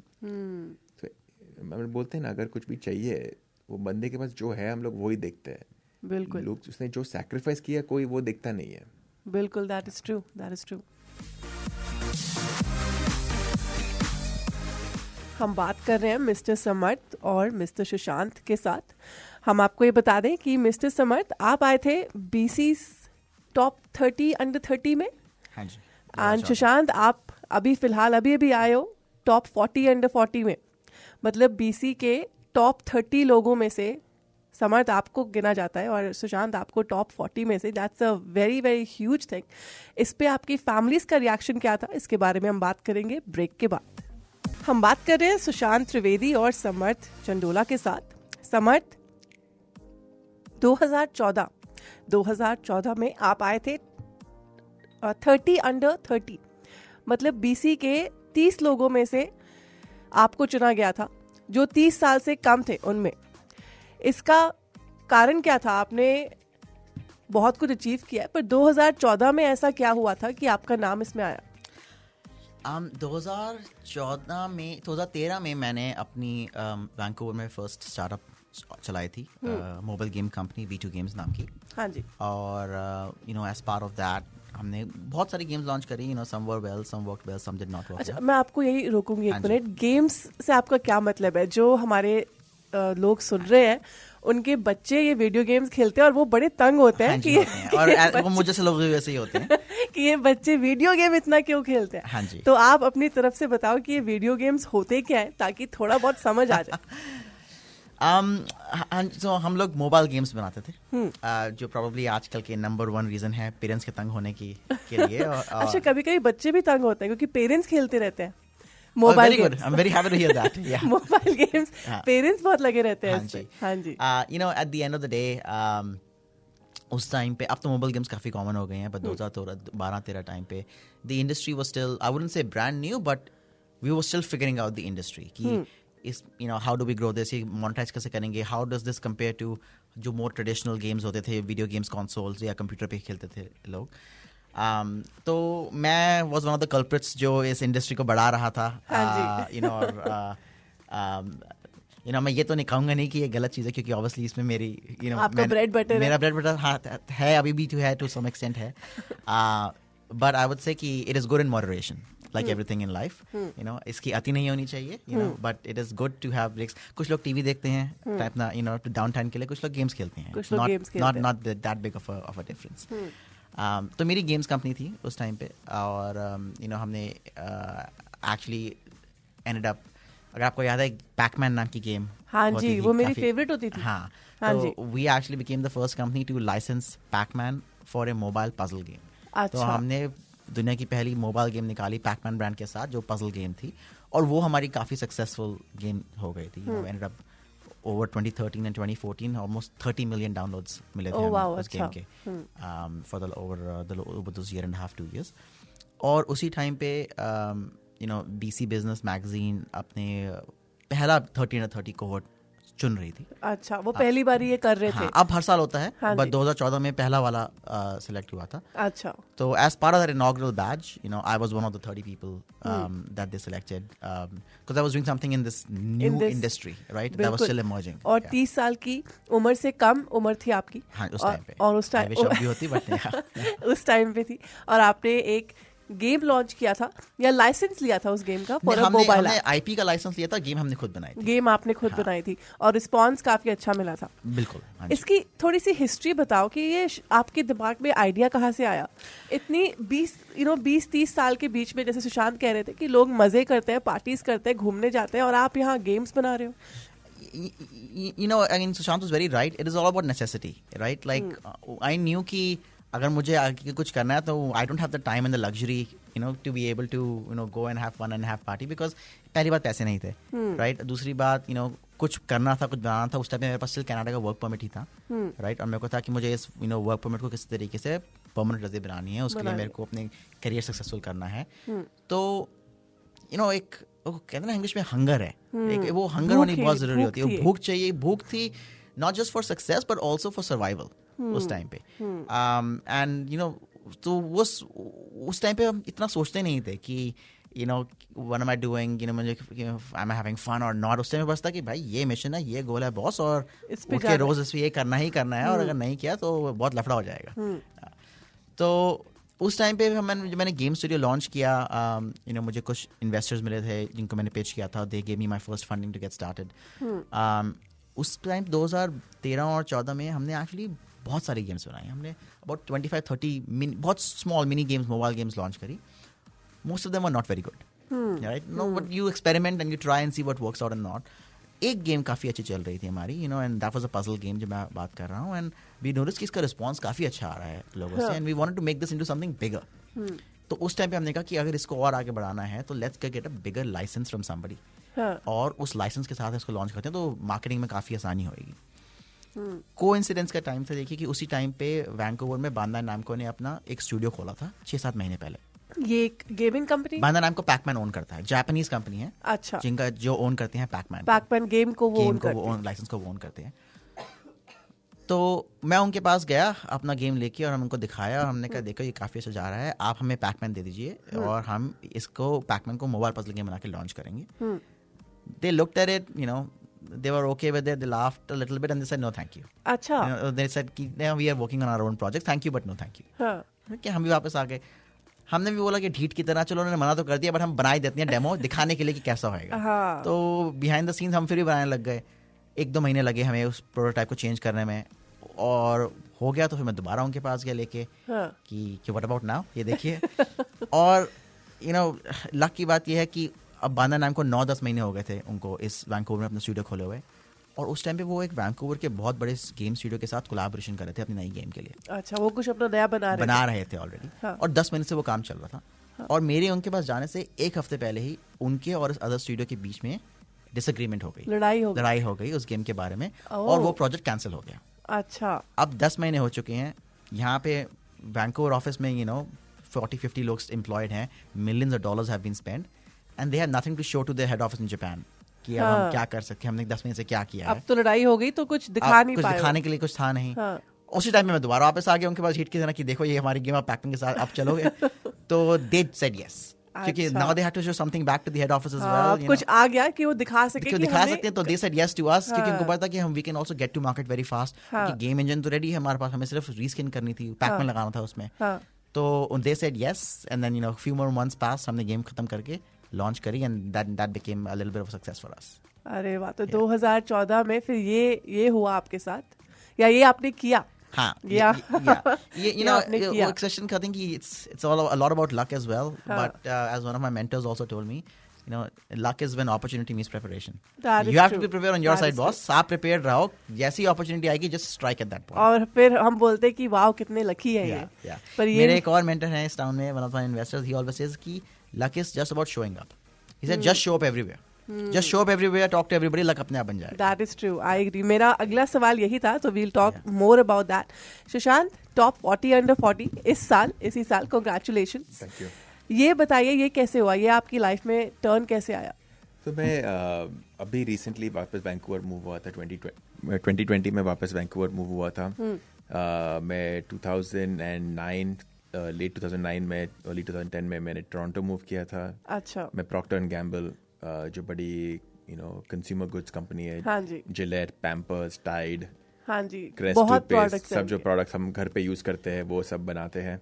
तो बोलते हैं ना, अगर कुछ भी चाहिए वो बंदे के पास जो है, हम लोग वही देखते हैं। बिल्कुल। लोग उसने जो सैक्रिफाइस किया कोई वो देखता नहीं है। बिल्कुल, दैट इज ट्रू। हम बात कर रहे हैं मिस्टर समर्थ और मिस्टर सुशांत के साथ। हम आपको ये बता दें कि मिस्टर समर्थ आप आए थे BC टॉप 30 अंडर 30 में। हाँ जी। एंड सुशांत आप अभी फिलहाल अभी आए हो टॉप 40 अंडर 40 में। मतलब BC के टॉप 30 लोगों में से समर्थ आपको गिना जाता है और सुशांत आपको टॉप 40 में से, that's a very very huge thing. इस पे आपकी फैमिलीज का रिएक्शन क्या था, इसके बारे में हम बात करेंगे ब्रेक के बाद। हम बात कर रहे हैं सुशांत त्रिवेदी और समर्थ चंडोला के साथ। समर्थ 2014 में आप आए थे 30 अंडर 30, मतलब BC के 30 लोगों में से आपको चुना गया था जो 30 साल से कम थे उनमें। इसका कारण क्या था? आपने बहुत कुछ अचीव किया है, पर 2014 में ऐसा क्या हुआ था कि आपका नाम इसमें आया? 2013 में मैंने अपनी वैंकूवर में फर्स्ट स्टार्टअप चलाई थी, mobile game company V2 games नाम की। हाँ जी। और एज पार्ट ऑफ दैट हमने बहुत सारी गेम्स लॉन्च करी, some were well, some worked well, some did not work अच्छा, well. मैं आपको यही रोकूंगी एक मिनट। गेम्स से आपका क्या मतलब है? जो हमारे लोग सुन रहे हैं उनके बच्चे ये वीडियो गेम्स खेलते हैं और वो बड़े तंग होते हैं कि और वो मुझे से लोग वैसे ही होते हैं कि ये बच्चे वीडियो गेम इतना क्यों खेलते हैं। हाँ जी। तो आप अपनी तरफ से बताओ कि ये वीडियो गेम्स होते क्या है, ताकि थोड़ा बहुत समझ आ जाए। so, हम लोग मोबाइल गेम्स बनाते थे, जो प्रोबेबली आजकल के नंबर 1 रीजन है पेरेंट्स के तंग होने के लिए। अच्छा, कभी कभी बच्चे भी तंग होते हैं क्योंकि पेरेंट्स खेलते रहते हैं mobile games. I'm very happy to hear that. Yeah. Mobile games parents बहुत लगे रहते हैं इसमें। हाँ जी। at the end of the day, उस टाइम पे, अब तो मोबाइल गेम्स काफी कॉमन हो गए हैं, पर 2012-13 टाइम पे the industry was still, I wouldn't say brand new, but we were still figuring out the industry कि इस how do we grow this, ये मोनेटाइज कैसे करेंगे, how does this compare to जो मोर ट्रेडिशनल गेम्स होते थे, वीडियो गेम्स कंसोल्स या कंप्यूटर पे खेलते थे लोग। तो मैं was one of the culprits जो इस इंडस्ट्री को बढ़ा रहा था। मैं ये तो नहीं कहूँगा नहीं कि ये गलत चीज़ है, क्योंकि ऑब्वियसली इसमें मेरी आपका ब्रेड बटर मेरा ब्रेड बटर है, अभी भी टू सम एक्सटेंट है, बट आई वुड से कि it is good in moderation, like everything in life, इसकी अति नहीं होनी चाहिए, but it is good to have breaks. कुछ लोग टीवी देखते हैं अपना to downtime के लिए, कुछ लोग गेम्स खेलते हैं, not that big of a difference. तो मेरी गेम्स कंपनी थी उस टाइम पे, और हमने एक्चुअली ended up, अगर आपको याद है पैकमैन नाम की गेम, हाँ जी, वो मेरी फेवरेट होती थी। हाँ, तो we actually became the first company to license Pac-Man for a mobile puzzle game. तो हमने दुनिया की पहली मोबाइल गेम निकाली पैकमैन ब्रांड के साथ, जो पजल गेम थी, और वो हमारी काफ़ी सक्सेसफुल गेम हो गई थी। Ended up over 2013 and 2014 almost 30 million downloads मिले थे उस गेम के for the over those year and half 2 years। और उसी टाइम पे BC बिजनेस मैगजीन अपने पहला 30 under 30 कोहोर्ट चुन रही थी। अच्छा, वो पहली बार ये कर रहे थे। अब हर साल होता है, बट 2014 में पहला वाला सिलेक्ट हुआ था। अच्छा, तो as part of that inaugural batch, I was one of the 30 people that they selected, because I was doing something in this new industry, right? That was still emerging. और 30 साल की उम्र से कम उम्र थी आपकी। हाँ, उस टाइम पे। और उस टाइम भी होती, बट उस टाइम पे थी, और आपने एक गेम लॉन्च किया था या लाइसेंस लिया था उस गेम का फॉर अ मोबाइल? हमने IP का लाइसेंस लिया था, गेम हमने खुद बनाई थी। गेम आपने खुद बनाई थी और रिस्पांस काफी अच्छा मिला था। बिल्कुल। इसकी थोड़ी सी हिस्ट्री बताओ कि ये आपके दिमाग में आइडिया कहाँ से आया? इतनी 20-30 साल के बीच में, जैसे सुशांत कह रहे थे कि लोग मजे करते हैं, पार्टीज करते हैं, घूमने जाते हैं, और आप यहाँ गेम्स बना रहे हो। Sushant was very right. It is all about necessity, right? Like I knew कि अगर मुझे आगे कुछ करना है तो I don't have the time and the luxury to be able to go and have fun and have party, because पहली बात पैसे नहीं थे, राइट? दूसरी बात कुछ करना था, कुछ बनाना था। उस टाइम मेरे पास स्टिल कनाडा का वर्क परमिट ही था, राइट? और मेरे को था कि मुझे इस वर्क परमिट को किस तरीके से परमानेंट रेजिडेंट बनानी है, उसके लिए मेरे को अपने करियर सक्सेसफुल करना है। तो एक कहते हैं ना इंग्लिश में हंगर है, एक वो हंगर होनी बहुत जरूरी होती है। भूख चाहिए, भूख थी not just for success but also for survival उस टाइम पे। एंड तो उस टाइम पे हम इतना सोचते नहीं थे कि what am I doing, मुझे am I having fun or not। उस टाइम में बस था कि भाई ये मिशन है, ये गोल है बॉस, और उसके रोज इस पे ये करना ही करना है, और अगर नहीं किया तो बहुत लफड़ा हो जाएगा। तो उस टाइम पे मैंने गेम स्टूडियो लॉन्च किया, मुझे कुछ इन्वेस्टर्स मिले थे जिनको मैंने पिच किया था। They gave me my first funding to get started. उस टाइम 2013 और 14 में हमने एक्चुअली बहुत सारी गेम्स बनाई। हमने अबाउट 25-30 बहुत small mini games, mobile games launch करी। Most of them were not very good, right? No, but you experiment and you try and see what works out and not. एक गेम काफ़ी अच्छी चल रही थी हमारी, you know, and that was a puzzle game जो मैं बात कर रहा हूँ, एंड वी नोटिस कि इसका रिस्पॉन्स काफ़ी अच्छा आ रहा है लोगों से, and we wanted to make this into something bigger. तो उस टाइम पे हमने कहा कि अगर इसको और आगे बढ़ाना है तो let's get a bigger licence from somebody, और उस लाइसेंस के साथ इसको लॉन्च करते हैं तो मार्केटिंग में काफ़ी आसानी होगी। कोइंसिडेंस का टाइम था, देखिए कि उसी टाइम पे वैंकूवर में बांदा नामको ने अपना एक स्टूडियो खोला था 6-7 महीने पहले। ये एक गेमिंग कंपनी, बांदा नामको पैकमैन ओन करता है, जापानीज कंपनी है। अच्छा। जिनका जो ओन करते हैं पैकमैन गेम को वो लाइसेंस को वो ओन करते हैं। तो मैं उनके पास गया अपना गेम लेके, और हम उनको दिखाया, और हमने कहा देखो ये काफ़ी अच्छा जा रहा है, आप हमें पैकमैन दे दीजिए और हम इसको पैकमैन को मोबाइल पजल गेम बना के लॉन्च करेंगे। They looked at it, you know, they were okay with it, they laughed a little bit and they said no thank you. अच्छा, you know, they said कि we are working on our own project, thank you but no thank you. हाँ, कि हम भी वापस आ गए। हमने भी बोला कि ढीठ की तरह, चलो उन्होंने मना तो कर दिया बट हम बना ही देते हैं डेमो दिखाने के लिए कि कैसा होएगा। हाँ। तो बिहाइंड द सीन्स हम फिर भी बनाने लग गए। 1-2 महीने लगे हमें उस प्रोटोटाइप को चेंज करने में, और हो गया तो फिर मैं दोबारा उनके पास गया लेके कि व्हाट अबाउट नाउ, ये देखिए। और यू नो लक की बात ये है कि अब बांदा नाम को 9-10 महीने हो गए थे उनको इस वैंकूवर में अपना स्टूडियो खोले हुए, और उस टाइम पे वो एक वैंकूवर के बहुत बड़े गेम स्टूडियो के साथ कोलैबोरेशन कर रहे थे अपनी नई गेम के लिए। अच्छा, वो कुछ अपना नया बना रहे थे ऑलरेडी। हाँ। और 10 महीने से वो काम चल रहा था। हाँ। और मेरे उनके पास जाने से 1 हफ्ते पहले ही उनके और इस अदर स्टूडियो के बीच में डिसएग्रीमेंट हो गई, लड़ाई हो गई उस गेम के बारे में, और वो प्रोजेक्ट कैंसिल हो गया। अच्छा। अब 10 महीने हो चुके हैं, यहाँ पे वैंकूवर ऑफिस में 40-50 लोग एम्प्लॉयड हैं, millions of dollars have been spent and they have nothing to show to their head office in Japan कि अब हम क्या कर सकते हैं, हमने 10 महीने से क्या किया है। अब तो लड़ाई हो गई तो कुछ दिखाने के लिए कुछ था नहीं। हाँ। उसी टाइम में मैं दोबारा वापस आ गया उनके पास हिट की तरह कि देखो ये हमारी गेम आप पैकिंग के साथ आप चलोगे। तो they said yes, क्योंकि now they had to show something back to the head office as well। कुछ आ गया कि वो दिखा सकते हैं, तो they said yes to us, क्योंकि उनको पता था कि हम we can also get to market very fast, क्योंकि गेम इंजन तो रेडी है हमारे पास, हमें सिर्फ रीस्किन करनी थी, पैकमैन लगाना था उसमें। तो they said yes and then few more months passed, हमने गेम खत्म करके लॉन्च करी, and that became a little bit of a success for us। अरे वाह, तो 2014 में फिर ये हुआ आपके साथ, या ये आपने किया? हाँ, ये एक सेशन का think it's all a lot about luck as well, but as one of my mentors also told me, luck is when opportunity meets preparation. You have to be prepared on your side, boss। आप prepared रहो, जैसी opportunity आएगी just strike at that point। और फिर हम बोलते हैं कि वाह कितने लकी है ये। पर ये मेरे एक और mentor हैं इस टाउन में, one of my investors, he always says कि luck is just about showing up। He said just show up everywhere। Just show up everywhere, talk to everybody, luck अपने आप बन जाएगा। That is true, I agree। मेरा अगला सवाल यही था, तो we'll talk more about that। Sushant, top 40 under 40 इसी साल, congratulations। Thank you। ये बताइए ये कैसे हुआ, ये आपकी लाइफ में टर्न कैसे आया? तो मैं अभी रिसेंटली वापस वैंकूवर मूव हुआ था, 2020 में वापस वैंकूवर मूव हुआ था। मैं 2009 लेट 2009 में अर्ली 2010 में मैंने टोरंटो मूव किया था। अच्छा। मैं प्रॉक्टर एंड गैम्बल जो बड़ी कंज्यूमर गुड्स कंपनी है, हाँ जी, जिलेट, पैम्पर्स, टाइड, हाँ जी, क्रेस्ट टूथपेस्ट, सब जो प्रोडक्ट्स हम घर पे यूज़ करते हैं वो सब बनाते हैं।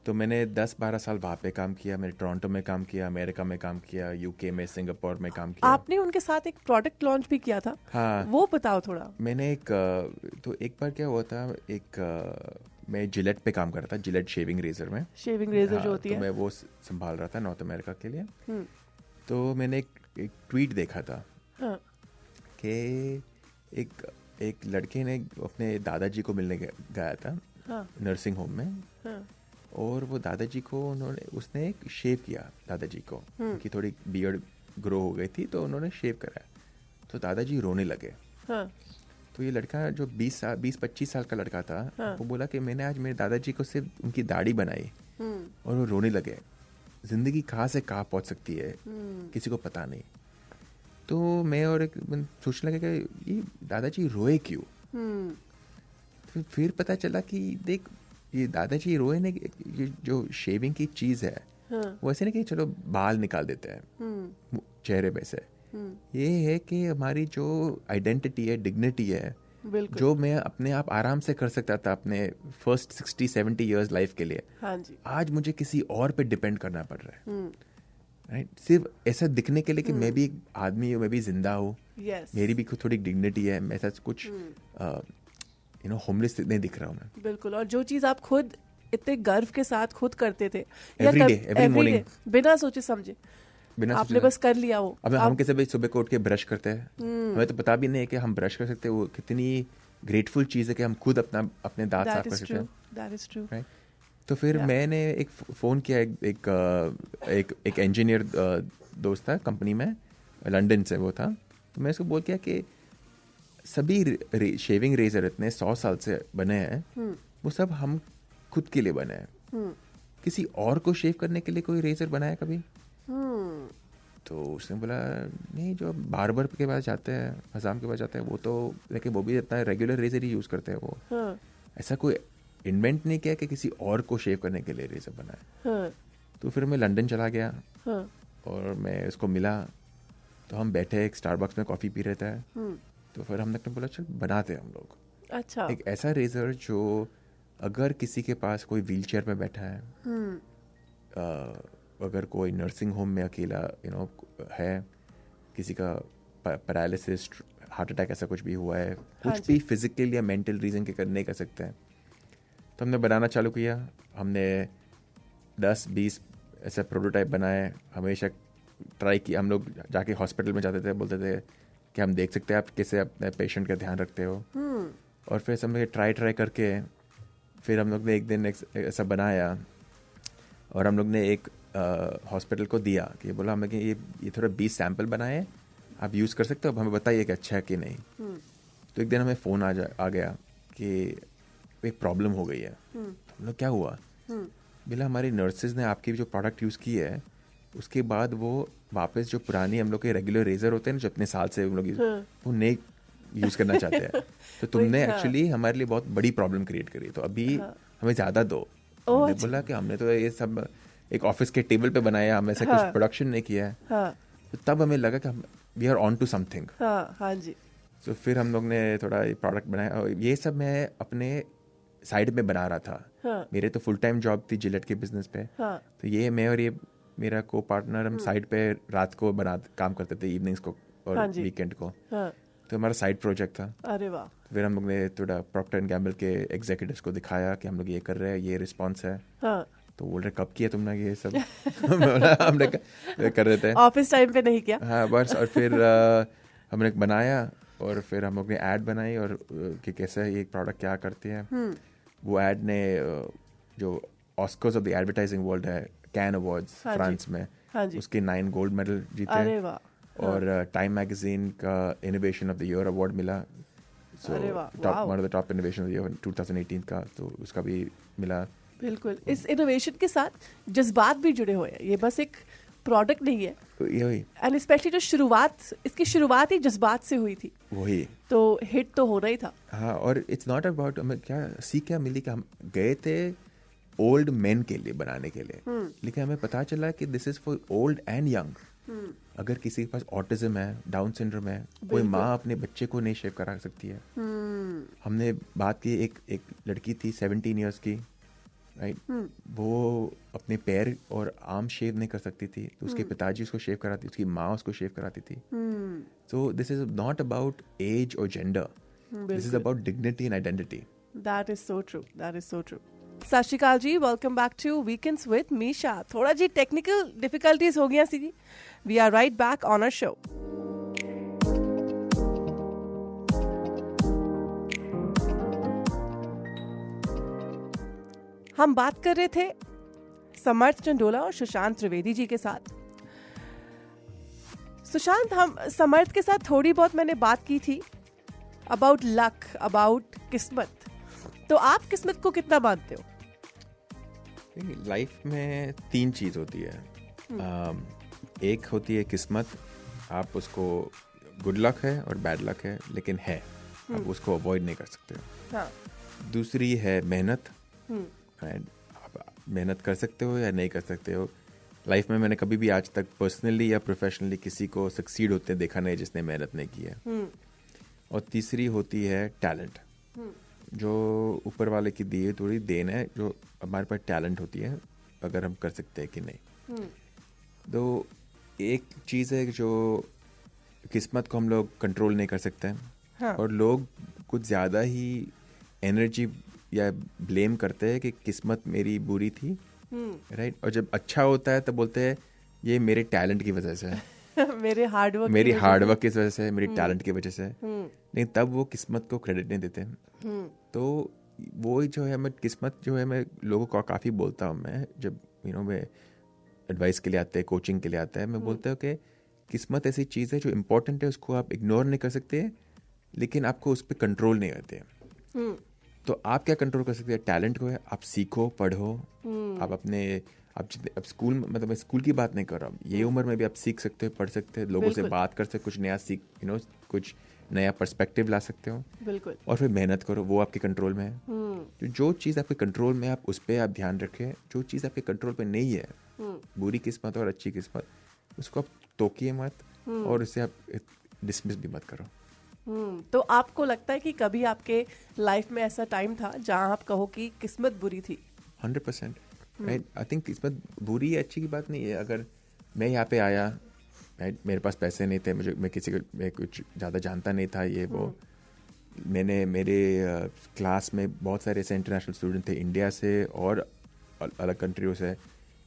तो मैंने 10-12 साल वहाँ पे काम किया, मैंने टोरंटो में काम किया, अमेरिका में काम किया, यूके में, सिंगापुर में काम किया। आपने उनके साथ एक प्रोडक्ट लॉन्च भी किया था? हाँ, वो बताओ थोड़ा। मैंने एक बार क्या हुआ था, मैं जिलेट पे काम कर रहा था, जिलेट शेविंग रेजर में। शेविंग रेजर जो होती है, तो मैं वो संभाल रहा था नॉर्थ अमेरिका के लिए। तो मैंने एक ट्वीट देखा था कि एक लड़के ने अपने दादाजी को मिलने गया था नर्सिंग होम में, और वो दादाजी को उसने एक शेव किया दादाजी को, उनकी थोड़ी बियर्ड ग्रो हो गई थी तो उन्होंने शेव कराया, तो दादाजी रोने लगे। तो ये लड़का जो 20-25 साल का लड़का था, वो बोला कि मैंने आज मेरे दादाजी को सिर्फ उनकी दाढ़ी बनाई और वो रोने लगे। जिंदगी कहाँ से कहाँ पहुँच सकती है किसी को पता नहीं। तो मैं सोचने लगा कि ये दादाजी रोए क्यों। फिर पता चला कि देख, ये दादाजी रोए ने, ये जो शेविंग की चीज़ है वो ऐसे नहीं कि चलो बाल निकाल देते हैं चेहरे पे से, ये है कि हमारी जो आइडेंटिटी है, डिग्निटी है, जो मैं अपने आप आराम से कर सकता था अपने फर्स्ट 60-70 इयर्स लाइफ के लिए, हाँ जी, आज मुझे किसी और पे डिपेंड करना पड़ रहा है। राइट, सिर्फ ऐसा दिखने के लिए कि मैं भी एक आदमी हूँ, मैं भी जिंदा हूँ, मेरी भी थोड़ी डिग्निटी है, मैं ऐसा कुछ होमलेस नहीं दिख रहा हूँ मैं। बिल्कुल। और जो चीज़ आप खुद इतने गर्व के साथ खुद करते थे एवरी मॉर्निंग बिना सोचे समझे, आपने बस कर लिया वो। अब हम कैसे भाई सुबह को उठ के ब्रश करते हैं, हमें तो पता भी नहीं है कि हम ब्रश कर सकते हैं। वो कितनी ग्रेटफुल चीज़ है कि हम खुद अपने दांत साफ कर सकते हैं। That is true. Right? तो फिर मैंने एक फ़ोन किया, एक इंजीनियर दोस्त था कंपनी में, लंदन से वो था। तो मैं उसको बोल किया कि सभी शेविंग रेजर इतने 100 साल से बने हैं, वो सब हम खुद के लिए बने हैं। किसी और को शेव करने के लिए कोई रेजर बनाया कभी? तो उसने बोला नहीं, जो बार्बर के पास जाते हैं, हजाम के पास जाते हैं, वो तो लेकिन वो भी इतना रेगुलर रेजर ही यूज़ करते हैं वो। ऐसा कोई इन्वेंट नहीं किया कि किसी और को शेव करने के लिए रेजर बनाए। तो फिर मैं लंदन चला गया और मैं उसको मिला, तो हम बैठे एक स्टारबक्स में कॉफ़ी पी रहे थे। तो फिर हमने बोला चल बनाते हैं हम लोग। अच्छा। एक ऐसा रेजर जो अगर किसी के पास कोई व्हील चेयर में बैठा है, अगर कोई नर्सिंग होम में अकेला है, किसी का पैरालिसिस, हार्ट अटैक ऐसा कुछ भी हुआ है, कुछ भी फिजिकल या मेंटल रीजन के नहीं कर सकते हैं, तो हमने बनाना चालू किया। हमने 10-20 ऐसे प्रोटोटाइप बनाए। हमेशा ट्राई किया, हम लोग जाके हॉस्पिटल में जाते थे, बोलते थे कि हम देख सकते हैं आप कैसे अपने पेशेंट का ध्यान रखते हो। और फिर हम लोग ट्राई करके फिर हम लोग ने एक दिन ऐसा बनाया और हम लोग ने एक हॉस्पिटल को दिया कि बोला हमें कि ये थोड़ा 20 सैंपल बनाए, आप यूज़ कर सकते हो, अब हमें बताइए कि अच्छा है कि नहीं। तो एक दिन हमें फ़ोन आ गया कि एक प्रॉब्लम हो गई है। तो हम लोग क्या हुआ, बोला हमारी नर्सेज ने आपकी जो प्रोडक्ट यूज़ की है, उसके बाद वो वापस जो पुरानी हम लोग के रेगुलर रेजर होते हैं ना, जो इतने साल से हम लोग वो नहीं यूज़ करना चाहते हैं। तो तुमने एक्चुअली हमारे लिए बहुत बड़ी प्रॉब्लम क्रिएट करी, तो अभी हमें ज़्यादा दो। हमने बोला कि हमने तो ये सब एक ऑफिस के टेबल पे बनाया, हम ऐसा कुछ प्रोडक्शन नहीं किया है। तो तब हमें लगा कि we are on to something. हाँ जी। तो फिर हम लोग ने थोड़ा प्रोडक्ट बनाया और ये सब मैं अपने साइड में बना रहा था। मेरे तो फुल टाइम जॉब थी जिलेट के बिजनेस पे। तो ये मैं और ये मेरा को पार्टनर हम साइड पे रात को काम करते थे, इवनिंग्स को और वीकेंड को। तो हमारा साइड प्रोजेक्ट था। अरे वाह। फिर हम लोग ने थोड़ा प्रॉक्टर एंड गैम्बल के एग्जीक्यूटिव्स को दिखाया कि हम लोग ये कर रहे हैं, ये रिस्पॉन्स है। तो बोल रहे कब किया तुमने ये सब? हमने कर रहे थे, ऑफिस टाइम पे नहीं किया। हाँ बस। और फिर हमने बनाया और फिर हम लोग ने ऐड बनाई और कि कैसे ये प्रोडक्ट क्या करते हैं। वो ऐड ने जो Oscars of the advertising world है, कैन अवार्ड्स फ्रांस में, उसके 9 गोल्ड मेडल जीते। अरे वाह। और टाइम मैगजीन का innovation of the year award मिला। So one of the top innovation of the year 2018 का, तो उसका भी मिला। बिल्कुल। इस इनोवेशन के साथ जज्बात भी जुड़े हुए हैं, ये बस एक प्रोडक्ट नहीं है। यही, एंड स्पेशली जो इसकी शुरुआत ही जज्बात से हुई थी, वही तो हिट तो होना ही था। हाँ। और इट्स नॉट अबाउट हमें क्या मिली कि हम गए थे ओल्ड मेन के लिए बनाने के लिए, लेकिन हमें पता चला कि this is for old and young. अगर किसी के पास ऑटिज्म है, डाउन सिंड्रोम है, कोई माँ अपने बच्चे को नहीं शेव करा सकती है। हमने बात की, एक लड़की थी 17 ईयर्स की, राइट। वो अपने पैर और आर्म शेव नहीं कर सकती थी, तो उसके पिताजी उसको शेव कराती, उसकी माँ उसको शेव कराती थी। So this is not about age और gender, this is about dignity and identity. That is so true, that is so true. Sat Sri Akal ji, welcome back to weekends with Misha. थोड़ा जी टेक्निकल डिफिकल्टीज हो गया सी जी। We are right back on our show. हम बात कर रहे थे समर्थ चंडोला और सुशांत त्रिवेदी जी के साथ। सुशांत, हम समर्थ के साथ थोड़ी बहुत मैंने बात की थी अबाउट लक, अबाउट किस्मत। तो आप किस्मत को कितना मानते हो? लाइफ में 3 चीज होती है। एक होती है किस्मत, आप उसको गुड लक है और बैड लक है, लेकिन है, आप उसको अवॉइड नहीं कर सकते हो। हाँ। दूसरी है मेहनत, आप मेहनत कर सकते हो या नहीं कर सकते हो। लाइफ में मैंने कभी भी आज तक पर्सनली या प्रोफेशनली किसी को सक्सीड होते देखा नहीं जिसने मेहनत नहीं की है। और तीसरी होती है टैलेंट, जो ऊपर वाले की दी थोड़ी देन है, जो हमारे पास टैलेंट होती है, अगर हम कर सकते हैं कि नहीं। तो एक चीज़ है जो किस्मत को हम लोग कंट्रोल नहीं कर सकते हैं। हाँ। और लोग कुछ ज़्यादा ही एनर्जी या ब्लेम करते हैं कि किस्मत मेरी बुरी थी, राइट। और जब अच्छा होता है तो बोलते हैं ये मेरे टैलेंट की वजह से है मेरी हार्डवर्क की वजह से, मेरी टैलेंट की वजह से, लेकिन तब वो किस्मत को क्रेडिट नहीं देते। तो वो जो है, मैं किस्मत जो है, मैं लोगों को काफ़ी बोलता हूँ, मैं जब मैं एडवाइस के लिए आते हैं, कोचिंग के लिए आता है, मैं बोलता हूँ कि किस्मत ऐसी चीज़ है जो इम्पोर्टेंट है, उसको आप इग्नोर नहीं कर सकते, लेकिन आपको उस पर कंट्रोल नहीं करते। तो आप क्या कंट्रोल कर सकते हैं? टैलेंट को है, आप सीखो, पढ़ो, आप अपने अब स्कूल, मतलब मैं स्कूल की बात नहीं कर रहा हूँ, ये उम्र में भी आप सीख सकते हो, पढ़ सकते हो, लोगों से बात कर सकते हो, कुछ नया सीख कुछ नया पर्सपेक्टिव ला सकते हो। बिल्कुल। और फिर मेहनत करो, वो आपके कंट्रोल में है। जो चीज़ आपके कंट्रोल में है, आप उस पर आप ध्यान रखें। जो चीज़ आपके कंट्रोल पे नहीं है, बुरी किस्मत और अच्छी किस्मत, उसको आप तोकिए मत और उसे आप डिसमिस भी मत करो। तो आपको लगता है कि कभी आपके लाइफ में ऐसा टाइम था जहां आप कहो कि किस्मत बुरी थी? 100%। आई थिंक किस्मत बुरी या अच्छी की बात नहीं है। अगर मैं यहाँ पे आया, मेरे पास पैसे नहीं थे, मैं किसी को मैं कुछ ज़्यादा जानता नहीं था, ये वो, मैंने मेरे क्लास में बहुत सारे ऐसे इंटरनेशनल स्टूडेंट थे इंडिया से और अलग कंट्रियों से,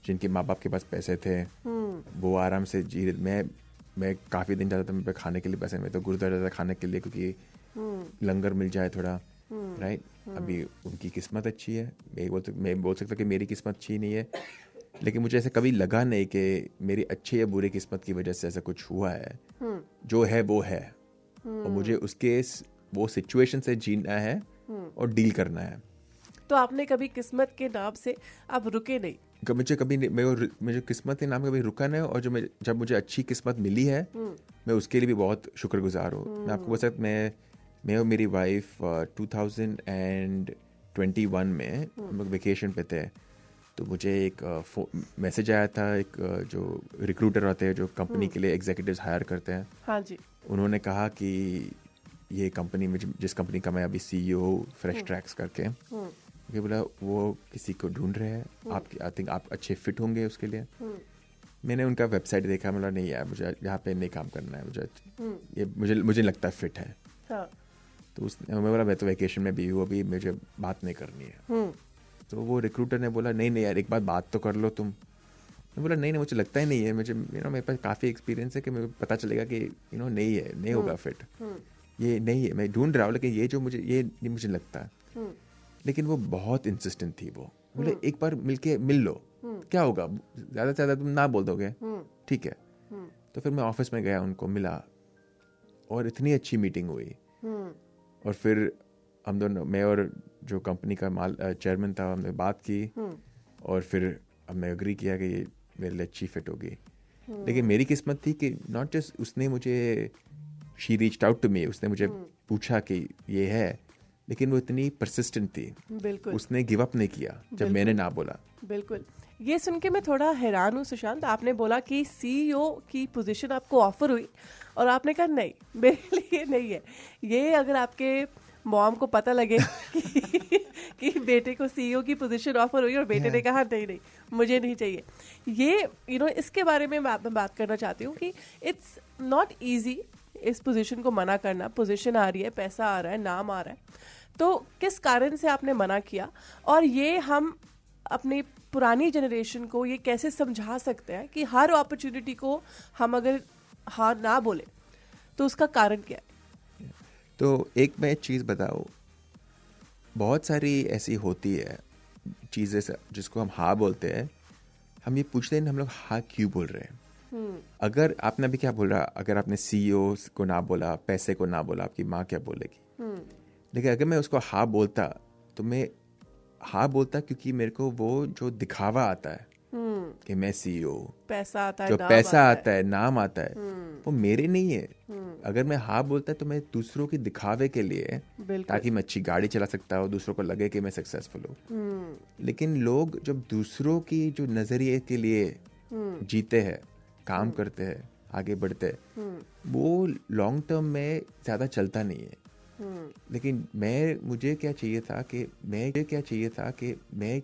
जिनके माँ बाप के पास पैसे थे, वो आराम से जी। मैं काफ़ी दिन जाता था, मेरे पे खाने के लिए पैसे, मैं तो गुरुद्वारा जाता खाने के लिए, क्योंकि लंगर मिल जाए थोड़ा, राइट। अभी उनकी किस्मत अच्छी है, मैं बोल सकता कि मेरी किस्मत अच्छी नहीं है, लेकिन मुझे ऐसा कभी लगा नहीं कि मेरी अच्छी या बुरी किस्मत की वजह से ऐसा कुछ हुआ है। जो है वो है, और मुझे उसके वो सिचुएशन से जीना है और डील करना है। तो आपने कभी किस्मत के नाम से आप रुके नहीं? मुझे कभी मुझे किस्मत के नाम कभी रुका नहीं, और जब मुझे अच्छी किस्मत मिली है, मैं उसके लिए भी बहुत शुक्रगुजार हूँ। मैं आपको बता सकता, मैं और मेरी वाइफ 2021 में हम लोग वेकेशन पे थे, तो मुझे एक मैसेज आया था, एक जो रिक्रूटर होते हैं जो कंपनी के लिए एग्जीक्यूटिव्स हायर करते हैं, हाँ जी, उन्होंने कहा कि ये कंपनी में, जिस कंपनी का मैं अभी CEO फ्रेश ट्रैक्स करके, ये बोला वो किसी को ढूंढ रहे हैं, आई थिंक आप अच्छे फिट होंगे उसके लिए। मैंने उनका वेबसाइट देखा, मतलब नहीं यार, मुझे यहाँ पे नहीं काम करना है, मुझे लगता है फिट है। हाँ। तो मैं बोला मैं तो वेकेशन में भी हूँ अभी, मुझे बात नहीं करनी है। तो वो रिक्रूटर ने बोला नहीं यार, एक बात तो कर लो तुम। मैं बोला नहीं मुझे लगता ही नहीं है, मुझे मेरे पास काफ़ी एक्सपीरियंस है कि मुझे पता चलेगा कि नहीं है, नहीं होगा फिट, ये नहीं है, मैं ढूंढ रहा हूँ, लेकिन ये जो मुझे लगता है। लेकिन वो बहुत इंसिस्टेंट थी, वो बोले एक बार मिल लो, क्या होगा, ज़्यादा से ज़्यादा तुम ना बोल दोगे, ठीक है। तो फिर मैं ऑफिस में गया, उनको मिला, और इतनी अच्छी मीटिंग हुई, और फिर हम दोनों, मैं और जो कंपनी का चेयरमैन था, हमने बात की, और फिर हमने एग्री किया कि ये मेरे लिए अच्छी फिट होगी। लेकिन मेरी किस्मत थी कि नॉट जस्ट उसने मुझे, she reached out to me, उसने मुझे पूछा कि ये है, लेकिन वो इतनी परसिस्टेंट थी, बिल्कुल, उसने गिव अप नहीं किया जब मैंने ना बोला। बिल्कुल। ये सुन के मैं थोड़ा हैरान हूँ सुशांत, आपने बोला कि CEO की पोजीशन आपको ऑफर हुई और आपने कहा नहीं, मेरे लिए नहीं है ये। अगर आपके मॉम को पता लगे कि बेटे को CEO की पोजीशन ऑफर हुई और बेटे ने कहा नहीं मुझे नहीं चाहिए, ये इसके बारे में मैं बात करना चाहती हूँ कि इट्स नॉट ईजी इस पोजीशन को मना करना। पोजीशन आ रही है, पैसा आ रहा है, नाम आ रहा है, तो किस कारण से आपने मना किया? और ये हम अपनी पुरानी जनरेशन को ये कैसे समझा सकते हैं कि हर अपॉर्चुनिटी को हम अगर हाँ ना बोले तो उसका कारण क्या है? तो एक मैं चीज़ बताऊँ, बहुत सारी ऐसी होती है चीज़ें जिसको हम हाँ बोलते हैं, हम ये पूछते हैं हम लोग हाँ क्यों बोल रहे हैं। अगर आपने अभी क्या बोला, अगर आपने CEO को ना बोला, पैसे को ना बोला, आपकी माँ क्या बोलेगी। लेकिन अगर मैं उसको हाँ बोलता, तो मैं हाँ बोलता क्योंकि मेरे को वो जो दिखावा आता है कि मैं CEO, पैसा आता है, जो पैसा आता है, नाम आता है, वो मेरे नहीं है। अगर मैं हाँ बोलता तो मैं दूसरों के दिखावे के लिए, ताकि मैं अच्छी गाड़ी चला सकता हूँ, दूसरों को लगे कि मैं सक्सेसफुल हूँ। लेकिन लोग जब दूसरों की जो नजरिए के लिए जीते हैं, काम करते हैं, आगे बढ़ते हैं, वो लॉन्ग टर्म में ज्यादा चलता नहीं है। लेकिन मुझे क्या चाहिए था कि मैं